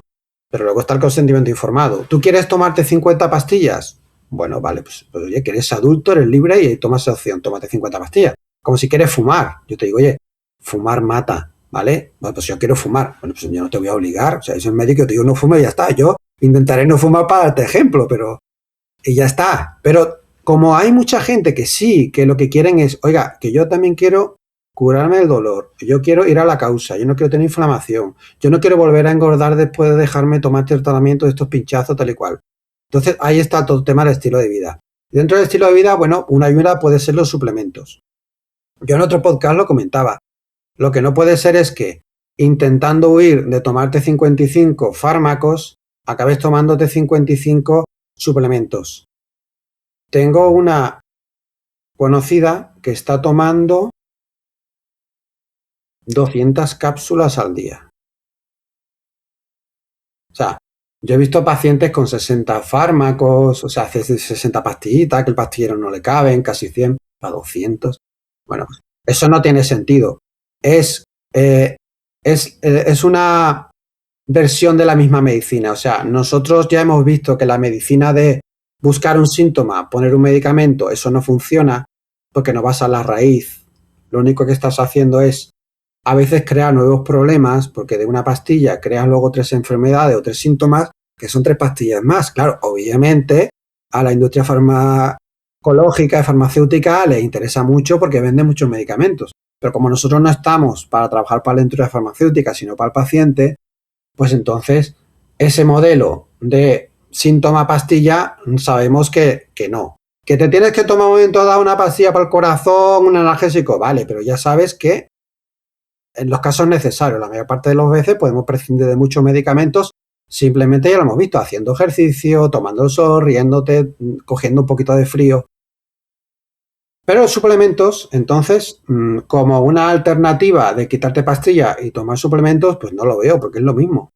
Pero luego está el consentimiento informado. ¿Tú quieres tomarte 50 pastillas? Bueno, vale, pues oye, que eres adulto, eres libre y tomas esa opción, tómate 50 pastillas. Como si quieres fumar. Yo te digo, oye, fumar mata, ¿vale? Bueno, pues yo quiero fumar. Bueno, pues yo no te voy a obligar. O sea, es el médico, te digo, no fume y ya está. Yo intentaré no fumar para darte ejemplo, pero... Y ya está. Pero como hay mucha gente que sí, que lo que quieren es, oiga, que yo también quiero curarme el dolor, yo quiero ir a la causa, yo no quiero tener inflamación, yo no quiero volver a engordar después de dejarme tomar el tratamiento de estos pinchazos tal y cual. Entonces ahí está todo el tema del estilo de vida. Y dentro del estilo de vida, bueno, una ayuda puede ser los suplementos. Yo en otro podcast lo comentaba. Lo que no puede ser es que intentando huir de tomarte 55 fármacos, acabes tomándote 55 suplementos. Tengo una conocida que está tomando 200 cápsulas al día. O sea, yo he visto pacientes con 60 fármacos, o sea, hace 60 pastillitas, que el pastillero no le caben, casi 100, a 200. Bueno, eso no tiene sentido. Es una versión de la misma medicina. O sea, nosotros ya hemos visto que la medicina de buscar un síntoma, poner un medicamento, eso no funciona porque no vas a la raíz. Lo único que estás haciendo es a veces crear nuevos problemas porque de una pastilla creas luego 3 enfermedades o 3 síntomas que son 3 pastillas más. Claro, obviamente a la industria farmacológica y farmacéutica les interesa mucho porque vende muchos medicamentos. Pero como nosotros no estamos para trabajar para la industria farmacéutica, sino para el paciente, pues entonces ese modelo de síntoma-pastilla sabemos que no. ¿Que te tienes que tomar un momento dado una pastilla para el corazón, un analgésico? Vale, pero ya sabes que en los casos necesarios, la mayor parte de las veces podemos prescindir de muchos medicamentos, simplemente ya lo hemos visto, haciendo ejercicio, tomando el sol, riéndote, cogiendo un poquito de frío. Pero los suplementos, entonces, como una alternativa de quitarte pastillas y tomar suplementos, pues no lo veo, porque es lo mismo.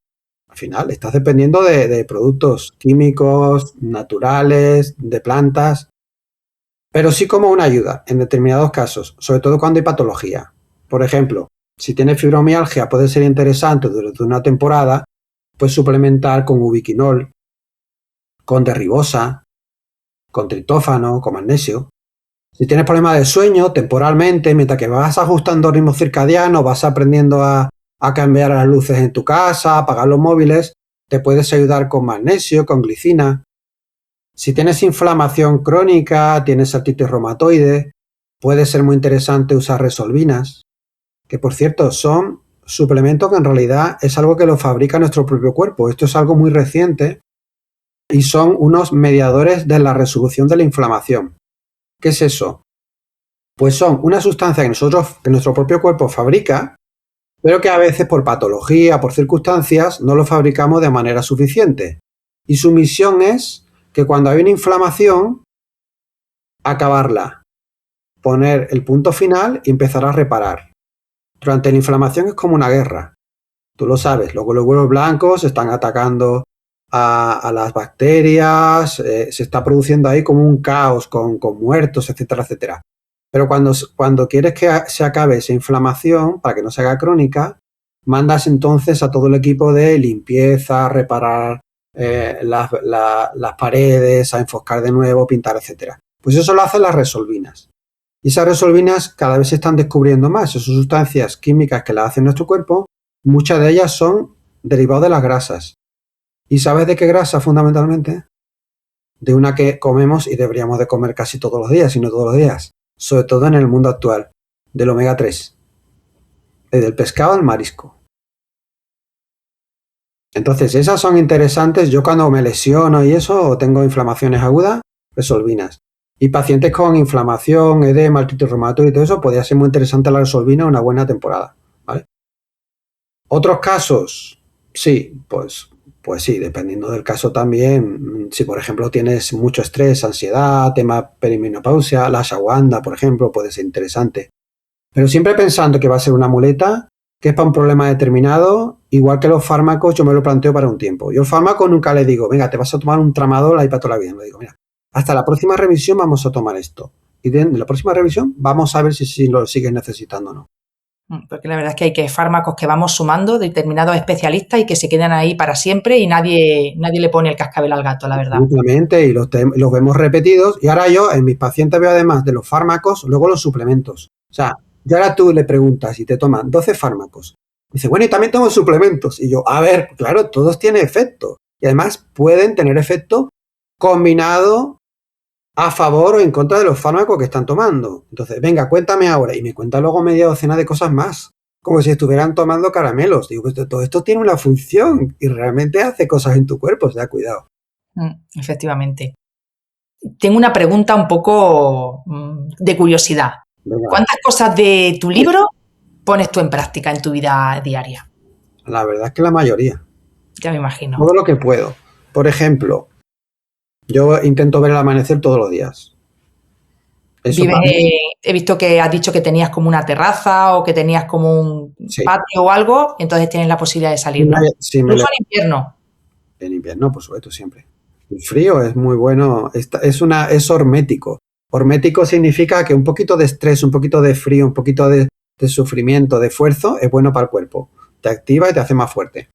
Al final, estás dependiendo de productos químicos, naturales, de plantas, pero sí como una ayuda en determinados casos, sobre todo cuando hay patología. Por ejemplo, si tienes fibromialgia, puede ser interesante durante una temporada, pues suplementar con ubiquinol, con derribosa, con triptófano, con magnesio. Si tienes problemas de sueño, temporalmente, mientras que vas ajustando ritmos circadianos, vas aprendiendo a cambiar las luces en tu casa, a apagar los móviles, te puedes ayudar con magnesio, con glicina. Si tienes inflamación crónica, tienes artritis reumatoide, puede ser muy interesante usar resolvinas, que por cierto son suplementos que en realidad es algo que lo fabrica nuestro propio cuerpo. Esto es algo muy reciente y son unos mediadores de la resolución de la inflamación. ¿Qué es eso? Pues son una sustancia que nuestro propio cuerpo fabrica, pero que a veces por patología, por circunstancias, no lo fabricamos de manera suficiente. Y su misión es que cuando hay una inflamación, acabarla, poner el punto final y empezar a reparar. Durante la inflamación es como una guerra. Tú lo sabes, los glóbulos blancos están atacando a las bacterias, se está produciendo ahí como un caos con muertos, etcétera, etcétera. Pero cuando quieres que se acabe esa inflamación, para que no se haga crónica, mandas entonces a todo el equipo de limpieza, reparar las paredes, a enfocar de nuevo, pintar, etcétera. Pues eso lo hacen las resolvinas. Y esas resolvinas cada vez se están descubriendo más. Son sustancias químicas que las hace nuestro cuerpo. Muchas de ellas son derivadas de las grasas. ¿Y sabes de qué grasa fundamentalmente? De una que comemos y deberíamos de comer casi todos los días, si no todos los días. Sobre todo en el mundo actual. Del omega 3. Desde el pescado al marisco. Entonces, esas son interesantes. Yo cuando me lesiono y eso, o tengo inflamaciones agudas, resolvinas. Y pacientes con inflamación, edema, artritis reumatoide y todo eso, podría ser muy interesante la resolvina una buena temporada, ¿vale? Otros casos, sí, pues sí, dependiendo del caso también. Si, por ejemplo, tienes mucho estrés, ansiedad, tema perimenopausia, la ashwagandha, por ejemplo, puede ser interesante. Pero siempre pensando que va a ser una muleta, que es para un problema determinado, igual que los fármacos, yo me lo planteo para un tiempo. Yo el fármaco nunca le digo, venga, te vas a tomar un tramadol ahí para toda la vida. Le digo, mira, hasta la próxima revisión vamos a tomar esto. Y de la próxima revisión vamos a ver si lo sigues necesitando o no. Porque la verdad es que hay que fármacos que vamos sumando de determinados especialistas y que se quedan ahí para siempre y nadie le pone el cascabel al gato, la verdad. Absolutamente, y los vemos repetidos. Y ahora yo en mis pacientes veo además de los fármacos, luego los suplementos. O sea, y ahora tú le preguntas y te toman 12 fármacos. Dice, bueno, y también tomo suplementos. Y yo, a ver, claro, todos tienen efecto. Y además pueden tener efecto combinado a favor o en contra de los fármacos que están tomando. Entonces, venga, cuéntame ahora. Y me cuenta luego media docena de cosas más. Como si estuvieran tomando caramelos. Digo, pues todo esto tiene una función y realmente hace cosas en tu cuerpo. O sea, cuidado. Efectivamente. Tengo una pregunta un poco de curiosidad. Venga. ¿Cuántas cosas de tu libro pones tú en práctica en tu vida diaria? La verdad es que la mayoría. Ya me imagino. Todo lo que puedo. Por ejemplo, yo intento ver el amanecer todos los días. He visto que has dicho que tenías como una terraza o que tenías como un patio o algo, entonces tienes la posibilidad de salir, ¿no? Incluso en invierno. En invierno, por supuesto, siempre. El frío es muy bueno, es hormético. Hormético significa que un poquito de estrés, un poquito de frío, un poquito de sufrimiento, de esfuerzo, es bueno para el cuerpo. Te activa y te hace más fuerte.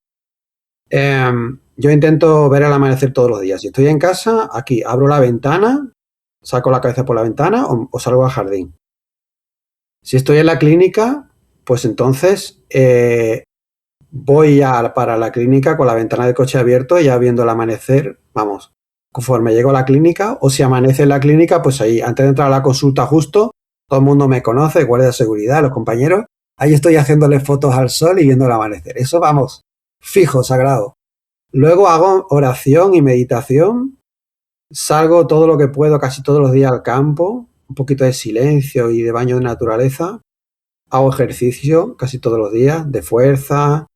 Yo intento ver el amanecer todos los días. Si estoy en casa, aquí abro la ventana, saco la cabeza por la ventana o salgo al jardín. Si estoy en la clínica, pues entonces voy para la clínica con la ventana del coche abierto y ya viendo el amanecer, vamos, conforme llego a la clínica, o si amanece en la clínica, pues ahí, antes de entrar a la consulta justo, todo el mundo me conoce, guardia de seguridad, los compañeros, ahí estoy haciéndole fotos al sol y viendo el amanecer. Eso, vamos, fijo, sagrado. Luego hago oración y meditación, salgo todo lo que puedo, casi todos los días al campo, un poquito de silencio y de baño de naturaleza, hago ejercicio casi todos los días, de fuerza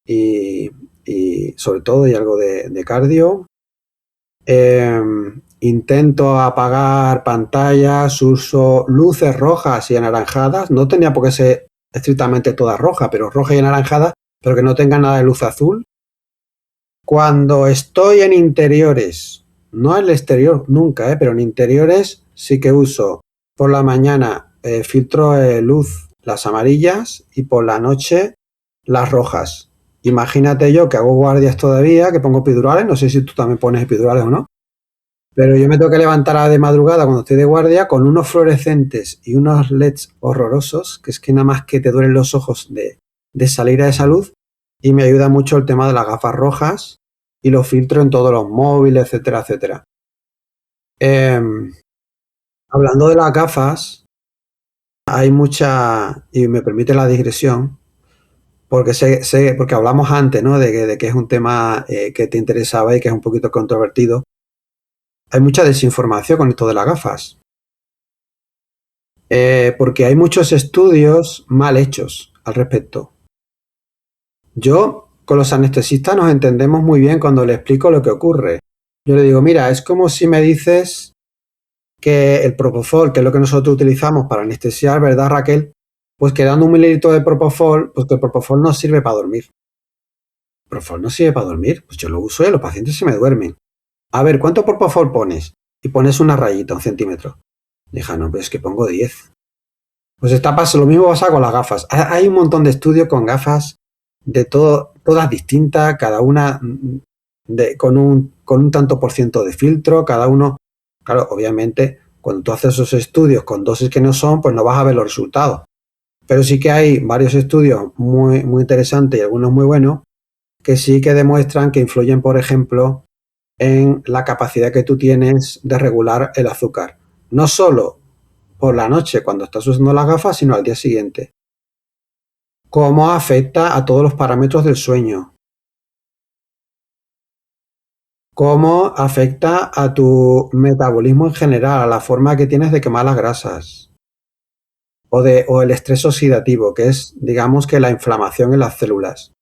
y sobre todo y algo de cardio. Intento apagar pantallas, uso luces rojas y anaranjadas, no tenía por qué ser estrictamente todas rojas, pero roja y anaranjada, pero que no tengan nada de luz azul. Cuando estoy en interiores, no en el exterior nunca, pero en interiores sí que uso por la mañana filtro de luz las amarillas y por la noche las rojas. Imagínate yo que hago guardias todavía, que pongo epidurales, no sé si tú también pones epidurales o no, pero yo me tengo que levantar de madrugada cuando estoy de guardia con unos fluorescentes y unos LEDs horrorosos, que es que nada más que te duelen los ojos de salir a esa luz, y me ayuda mucho el tema de las gafas rojas y lo filtro en todos los móviles, etcétera, etcétera. Hablando de las gafas, hay mucha, y me permite la digresión, porque porque hablamos antes, ¿no? De que es un tema que te interesaba y que es un poquito controvertido. Hay mucha desinformación con esto de las gafas. Porque hay muchos estudios mal hechos al respecto. Yo, con los anestesistas nos entendemos muy bien cuando le explico lo que ocurre. Yo le digo, mira, es como si me dices que el Propofol, que es lo que nosotros utilizamos para anestesiar, ¿verdad, Raquel? Pues que dando 1 mililitro de Propofol, pues que el Propofol no sirve para dormir. ¿El Propofol no sirve para dormir? Pues yo lo uso y los pacientes se me duermen. A ver, ¿cuánto Propofol pones? Y pones una rayita, 1 centímetro. Dije, no, pero es que pongo 10. Pues lo mismo pasa con las gafas. Hay un montón de estudios con gafas de todo, todas distintas, cada una con un tanto por ciento de filtro, cada uno. Claro, obviamente, cuando tú haces esos estudios con dosis que no son, pues no vas a ver los resultados. Pero sí que hay varios estudios muy, muy interesantes y algunos muy buenos que sí que demuestran que influyen, por ejemplo, en la capacidad que tú tienes de regular el azúcar. No solo por la noche cuando estás usando las gafas, sino al día siguiente. Cómo afecta a todos los parámetros del sueño. Cómo afecta a tu metabolismo en general, a la forma que tienes de quemar las grasas. O el estrés oxidativo, que es, digamos, que la inflamación en las células.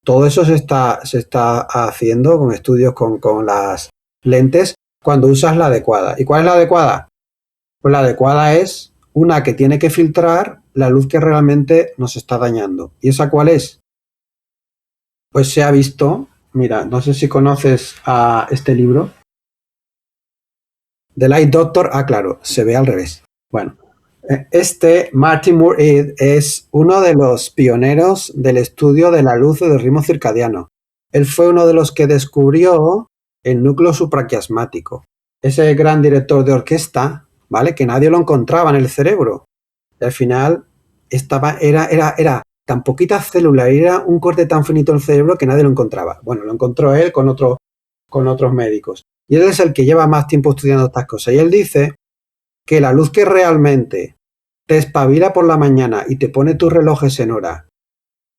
Todo eso se está haciendo con estudios con las lentes cuando usas la adecuada. ¿Y cuál es la adecuada? Pues la adecuada es una que tiene que filtrar la luz que realmente nos está dañando. ¿Y esa cuál es? Pues se ha visto, mira, no sé si conoces a este libro, The Light Doctor, claro, se ve al revés. Bueno, Martin Moore es uno de los pioneros del estudio de la luz y del ritmo circadiano. Él fue uno de los que descubrió el núcleo supraquiasmático. Ese gran director de orquesta, ¿vale? Que nadie lo encontraba en el cerebro. Y al final era tan poquita célula, era un corte tan finito en el cerebro que nadie lo encontraba. Bueno, lo encontró él con otros médicos. Y él es el que lleva más tiempo estudiando estas cosas. Y él dice que la luz que realmente te espabila por la mañana y te pone tus relojes en hora,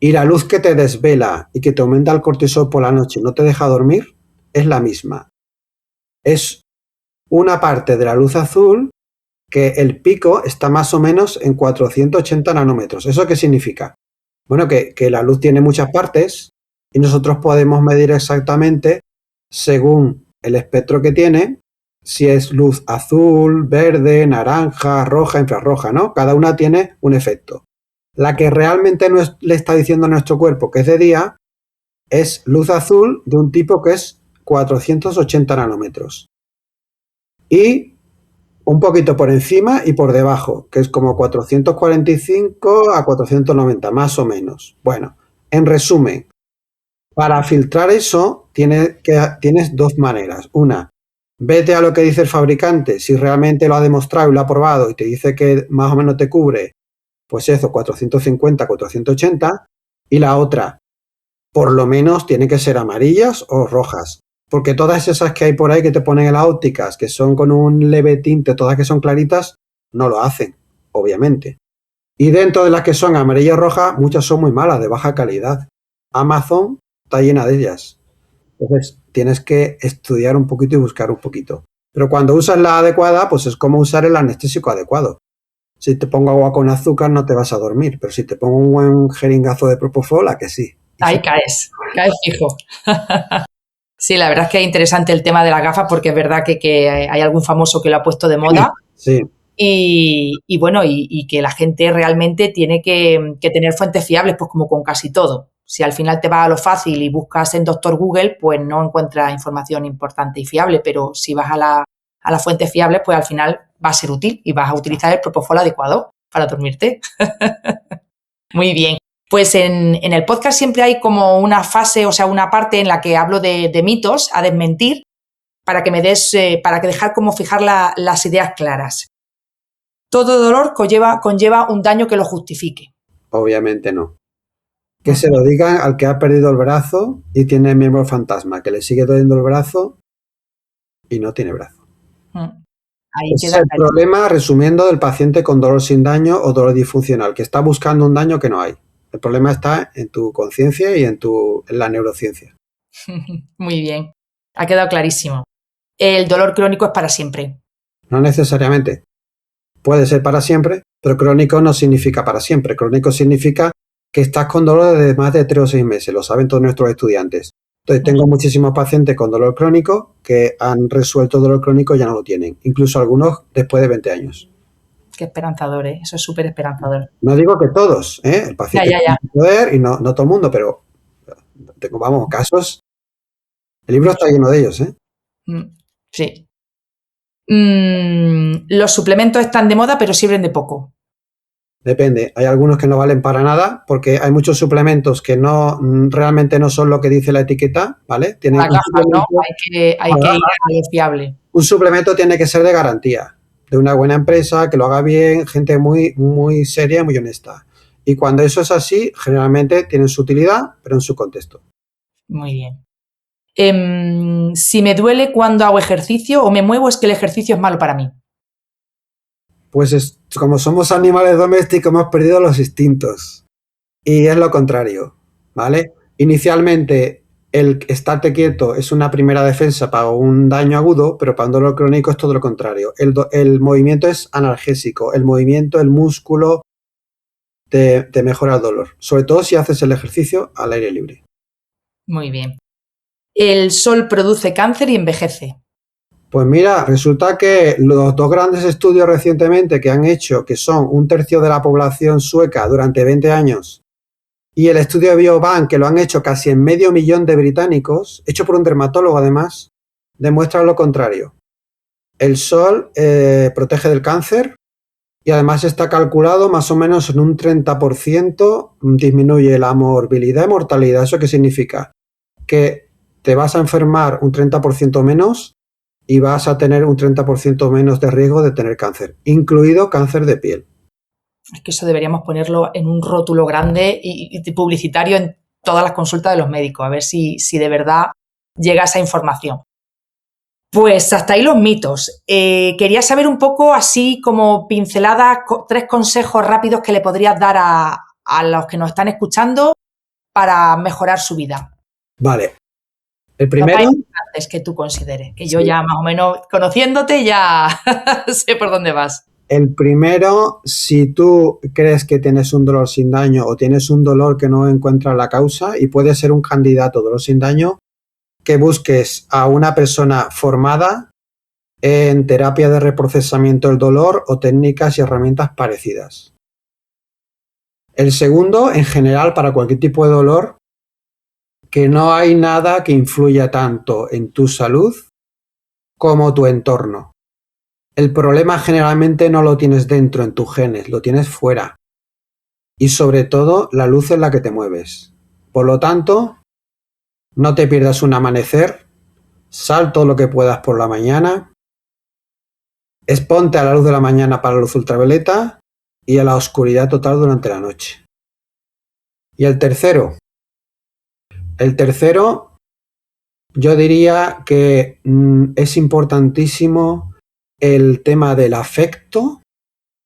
y la luz que te desvela y que te aumenta el cortisol por la noche y no te deja dormir, es la misma. Es una parte de la luz azul que el pico está más o menos en 480 nanómetros. ¿Eso qué significa? Bueno, que la luz tiene muchas partes y nosotros podemos medir exactamente, según el espectro que tiene, si es luz azul, verde, naranja, roja, infrarroja, ¿no? Cada una tiene un efecto. La que realmente le está diciendo a nuestro cuerpo que es de día es luz azul de un tipo que es 480 nanómetros. Y un poquito por encima y por debajo, que es como 445 a 490, más o menos. Bueno, en resumen, para filtrar eso tienes 2 maneras. Una, vete a lo que dice el fabricante, si realmente lo ha demostrado y lo ha probado y te dice que más o menos te cubre, pues eso, 450, 480. Y la otra, por lo menos tiene que ser amarillas o rojas. Porque todas esas que hay por ahí que te ponen en las ópticas, que son con un leve tinte, todas que son claritas, no lo hacen, obviamente. Y dentro de las que son amarillas y rojas, muchas son muy malas, de baja calidad. Amazon está llena de ellas. Entonces, tienes que estudiar un poquito y buscar un poquito. Pero cuando usas la adecuada, pues es como usar el anestésico adecuado. Si te pongo agua con azúcar, no te vas a dormir. Pero si te pongo un buen jeringazo de Propofol, ¿a que sí? Ahí caes fijo. Sí, la verdad es que es interesante el tema de las gafas porque es verdad que hay algún famoso que lo ha puesto de moda. Sí. Y bueno, y que la gente realmente tiene que tener fuentes fiables, pues como con casi todo. Si al final te vas a lo fácil y buscas en Doctor Google, pues no encuentras información importante y fiable, pero si vas a las fuentes fiables, pues al final va a ser útil y vas a utilizar el Propofol adecuado para dormirte. Muy bien. Pues en el podcast siempre hay como una fase, o sea, una parte en la que hablo de mitos a desmentir para que me para que dejar como fijar las ideas claras. Todo dolor conlleva un daño que lo justifique. Obviamente no. Que se lo digan al que ha perdido el brazo y tiene miembro fantasma, que le sigue doliendo el brazo y no tiene brazo. Ahí Ese es queda el problema, resumiendo, del paciente con dolor sin daño o dolor disfuncional, que está buscando un daño que no hay. El problema está en tu conciencia y en la neurociencia. Muy bien, ha quedado clarísimo. El dolor crónico es para siempre. No necesariamente. Puede ser para siempre, pero crónico no significa para siempre. Crónico significa que estás con dolor de más de 3 o 6 meses, lo saben todos nuestros estudiantes. Entonces, tengo muchísimos pacientes con dolor crónico que han resuelto el dolor crónico y ya no lo tienen. Incluso algunos después de 20 años. Qué esperanzador, ¿eh? Eso es súper esperanzador. No digo que todos, ¿eh? El paciente Ya. tiene poder y no todo el mundo, pero tengo, vamos, casos. El libro está lleno de ellos, ¿eh? Sí. Los suplementos están de moda, pero sirven de poco. Depende. Hay algunos que no valen para nada porque hay muchos suplementos que realmente no son lo que dice la etiqueta, ¿vale? Tienen Las gafas, ¿no? Hay que ir a lo fiable. Un suplemento tiene que ser de garantía, de una buena empresa, que lo haga bien, gente muy, muy seria y muy honesta. Y cuando eso es así, generalmente tienen su utilidad, pero en su contexto. Muy bien. Si me duele cuando hago ejercicio o me muevo, es que el ejercicio es malo para mí. Pues como somos animales domésticos, hemos perdido los instintos. Y es lo contrario, ¿vale? Inicialmente, el estarte quieto es una primera defensa para un daño agudo, pero para un dolor crónico es todo lo contrario. El movimiento es analgésico. El movimiento, el músculo, te mejora el dolor. Sobre todo si haces el ejercicio al aire libre. Muy bien. El sol produce cáncer y envejece. Pues mira, resulta que los 2 grandes estudios recientemente que han hecho, que son 1/3 de la población sueca durante 20 años, y el estudio de Biobank, que lo han hecho casi en 500.000 de británicos, hecho por un dermatólogo además, demuestran lo contrario. El sol protege del cáncer y además está calculado más o menos en un 30% disminuye la morbilidad y mortalidad. ¿Eso qué significa? Que te vas a enfermar un 30% menos y vas a tener un 30% menos de riesgo de tener cáncer, incluido cáncer de piel. Es que eso deberíamos ponerlo en un rótulo grande y publicitario en todas las consultas de los médicos, a ver si de verdad llega esa información. Pues hasta ahí los mitos. Quería saber un poco, así como pinceladas, 3 consejos rápidos que le podrías dar a los que nos están escuchando para mejorar su vida. Vale. El primero... Antes que tú consideres, que yo ya más o menos conociéndote ya sé por dónde vas. El primero, si tú crees que tienes un dolor sin daño o tienes un dolor que no encuentra la causa y puede ser un candidato a dolor sin daño, que busques a una persona formada en terapia de reprocesamiento del dolor o técnicas y herramientas parecidas. El segundo, en general, para cualquier tipo de dolor, que no hay nada que influya tanto en tu salud como tu entorno. El problema generalmente no lo tienes dentro en tus genes, lo tienes fuera. Y sobre todo, la luz en la que te mueves. Por lo tanto, no te pierdas un amanecer, sal todo lo que puedas por la mañana, exponte a la luz de la mañana para la luz ultravioleta y a la oscuridad total durante la noche. Y el tercero, yo diría que es importantísimo el tema del afecto,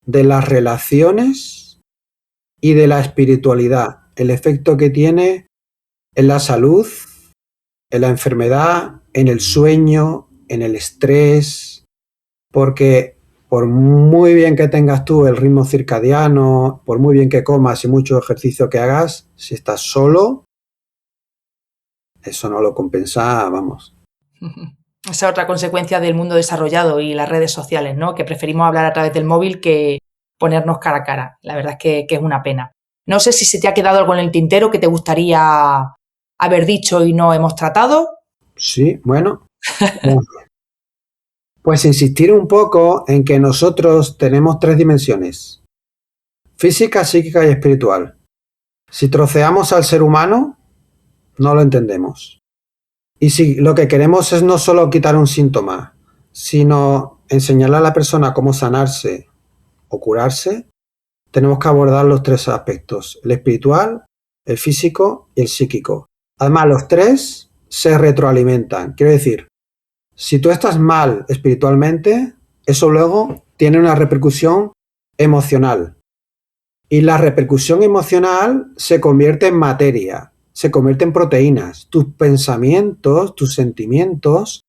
de las relaciones y de la espiritualidad, el efecto que tiene en la salud, en la enfermedad, en el sueño, en el estrés, porque por muy bien que tengas tú el ritmo circadiano, por muy bien que comas y mucho ejercicio que hagas, si estás solo, eso no lo compensa, vamos. Esa otra consecuencia del mundo desarrollado y las redes sociales, ¿no? Que preferimos hablar a través del móvil que ponernos cara a cara. La verdad es que es una pena. No sé si se te ha quedado algo en el tintero que te gustaría haber dicho y no hemos tratado. Sí, bueno. Pues insistir un poco en que nosotros tenemos 3 dimensiones: física, psíquica y espiritual. Si troceamos al ser humano, no lo entendemos. Y si lo que queremos es no solo quitar un síntoma, sino enseñarle a la persona cómo sanarse o curarse, tenemos que abordar los 3 aspectos: el espiritual, el físico y el psíquico. Además, los tres se retroalimentan. Quiero decir, si tú estás mal espiritualmente, eso luego tiene una repercusión emocional. Y la repercusión emocional se convierte en materia, se convierte en proteínas. Tus pensamientos, tus sentimientos,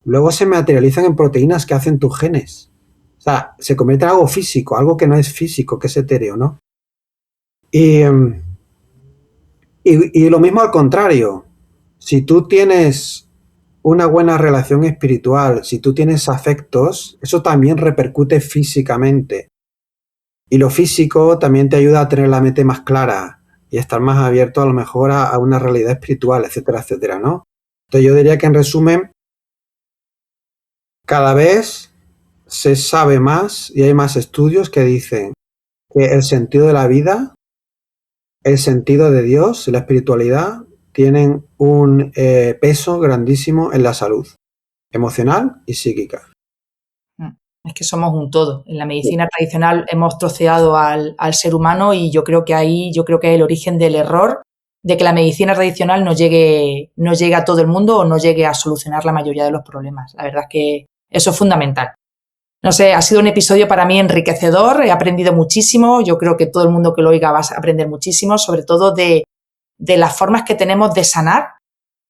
luego se materializan en proteínas que hacen tus genes. O sea, se convierte en algo físico, algo que no es físico, que es etéreo, ¿no? Y lo mismo al contrario. Si tú tienes una buena relación espiritual, si tú tienes afectos, eso también repercute físicamente. Y lo físico también te ayuda a tener la mente más clara y estar más abierto a lo mejor a una realidad espiritual, etcétera, etcétera, ¿no? Entonces yo diría que en resumen, cada vez se sabe más y hay más estudios que dicen que el sentido de la vida, el sentido de Dios y la espiritualidad tienen un peso grandísimo en la salud emocional y psíquica. Es que somos un todo. En la medicina tradicional hemos troceado al ser humano y yo creo que es el origen del error de que la medicina tradicional no llegue a todo el mundo o no llegue a solucionar la mayoría de los problemas. La verdad es que eso es fundamental. No sé, ha sido un episodio para mí enriquecedor, he aprendido muchísimo, yo creo que todo el mundo que lo oiga va a aprender muchísimo, sobre todo de las formas que tenemos de sanar,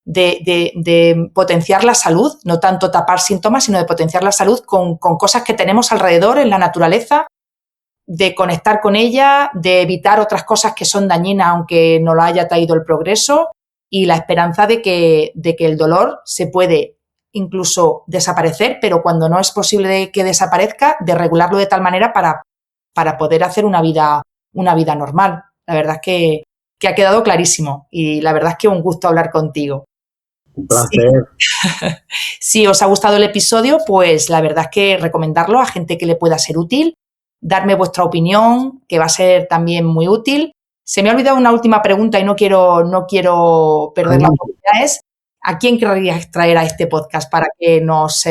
de potenciar la salud, no tanto tapar síntomas, sino de potenciar la salud con cosas que tenemos alrededor en la naturaleza, de conectar con ella, de evitar otras cosas que son dañinas aunque no lo haya traído el progreso y la esperanza de que el dolor se puede incluso desaparecer, pero cuando no es posible que desaparezca, de regularlo de tal manera para poder hacer una vida normal. La verdad es que ha quedado clarísimo y la verdad es que un gusto hablar contigo. Un placer. Si os ha gustado el episodio, pues la verdad es que recomendarlo a gente que le pueda ser útil, darme vuestra opinión, que va a ser también muy útil. Se me ha olvidado una última pregunta y no quiero perder la oportunidad, es ¿a quién querrías traer a este podcast para que nos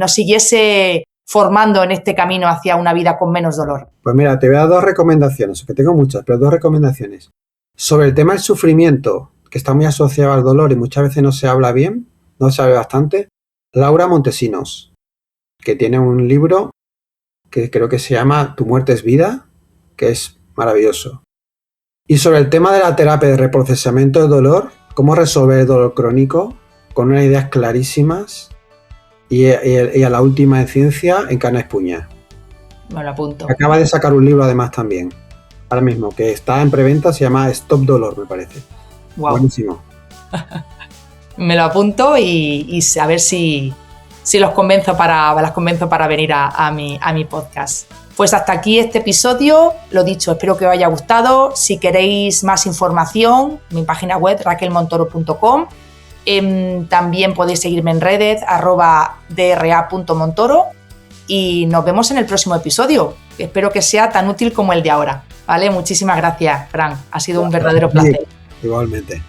siguiese formando en este camino hacia una vida con menos dolor? Pues mira, te voy a dar 2 recomendaciones, que tengo muchas, pero 2 recomendaciones. Sobre el tema del sufrimiento, que está muy asociado al dolor y muchas veces no se habla bien, no se habla bastante, Laura Montesinos, que tiene un libro que creo que se llama Tu muerte es vida, que es maravilloso. Y sobre el tema de la terapia de reprocesamiento del dolor, cómo resolver el dolor crónico, con unas ideas clarísimas y a la última en ciencia en Carne Espuña. Me lo apunto. Acaba de sacar un libro además también, ahora mismo, que está en preventa, se llama Stop Dolor, me parece. Wow. Buenísimo. Me lo apunto y a ver si las convenzo para venir a mi podcast. Pues hasta aquí este episodio, lo dicho, espero que os haya gustado. Si queréis más información, mi página web raquelmontoro.com. También podéis seguirme en redes @dra.montoro y nos vemos en el próximo episodio. Espero que sea tan útil como el de ahora. ¿Vale? Muchísimas gracias, Fran. Ha sido un verdadero placer. Igualmente.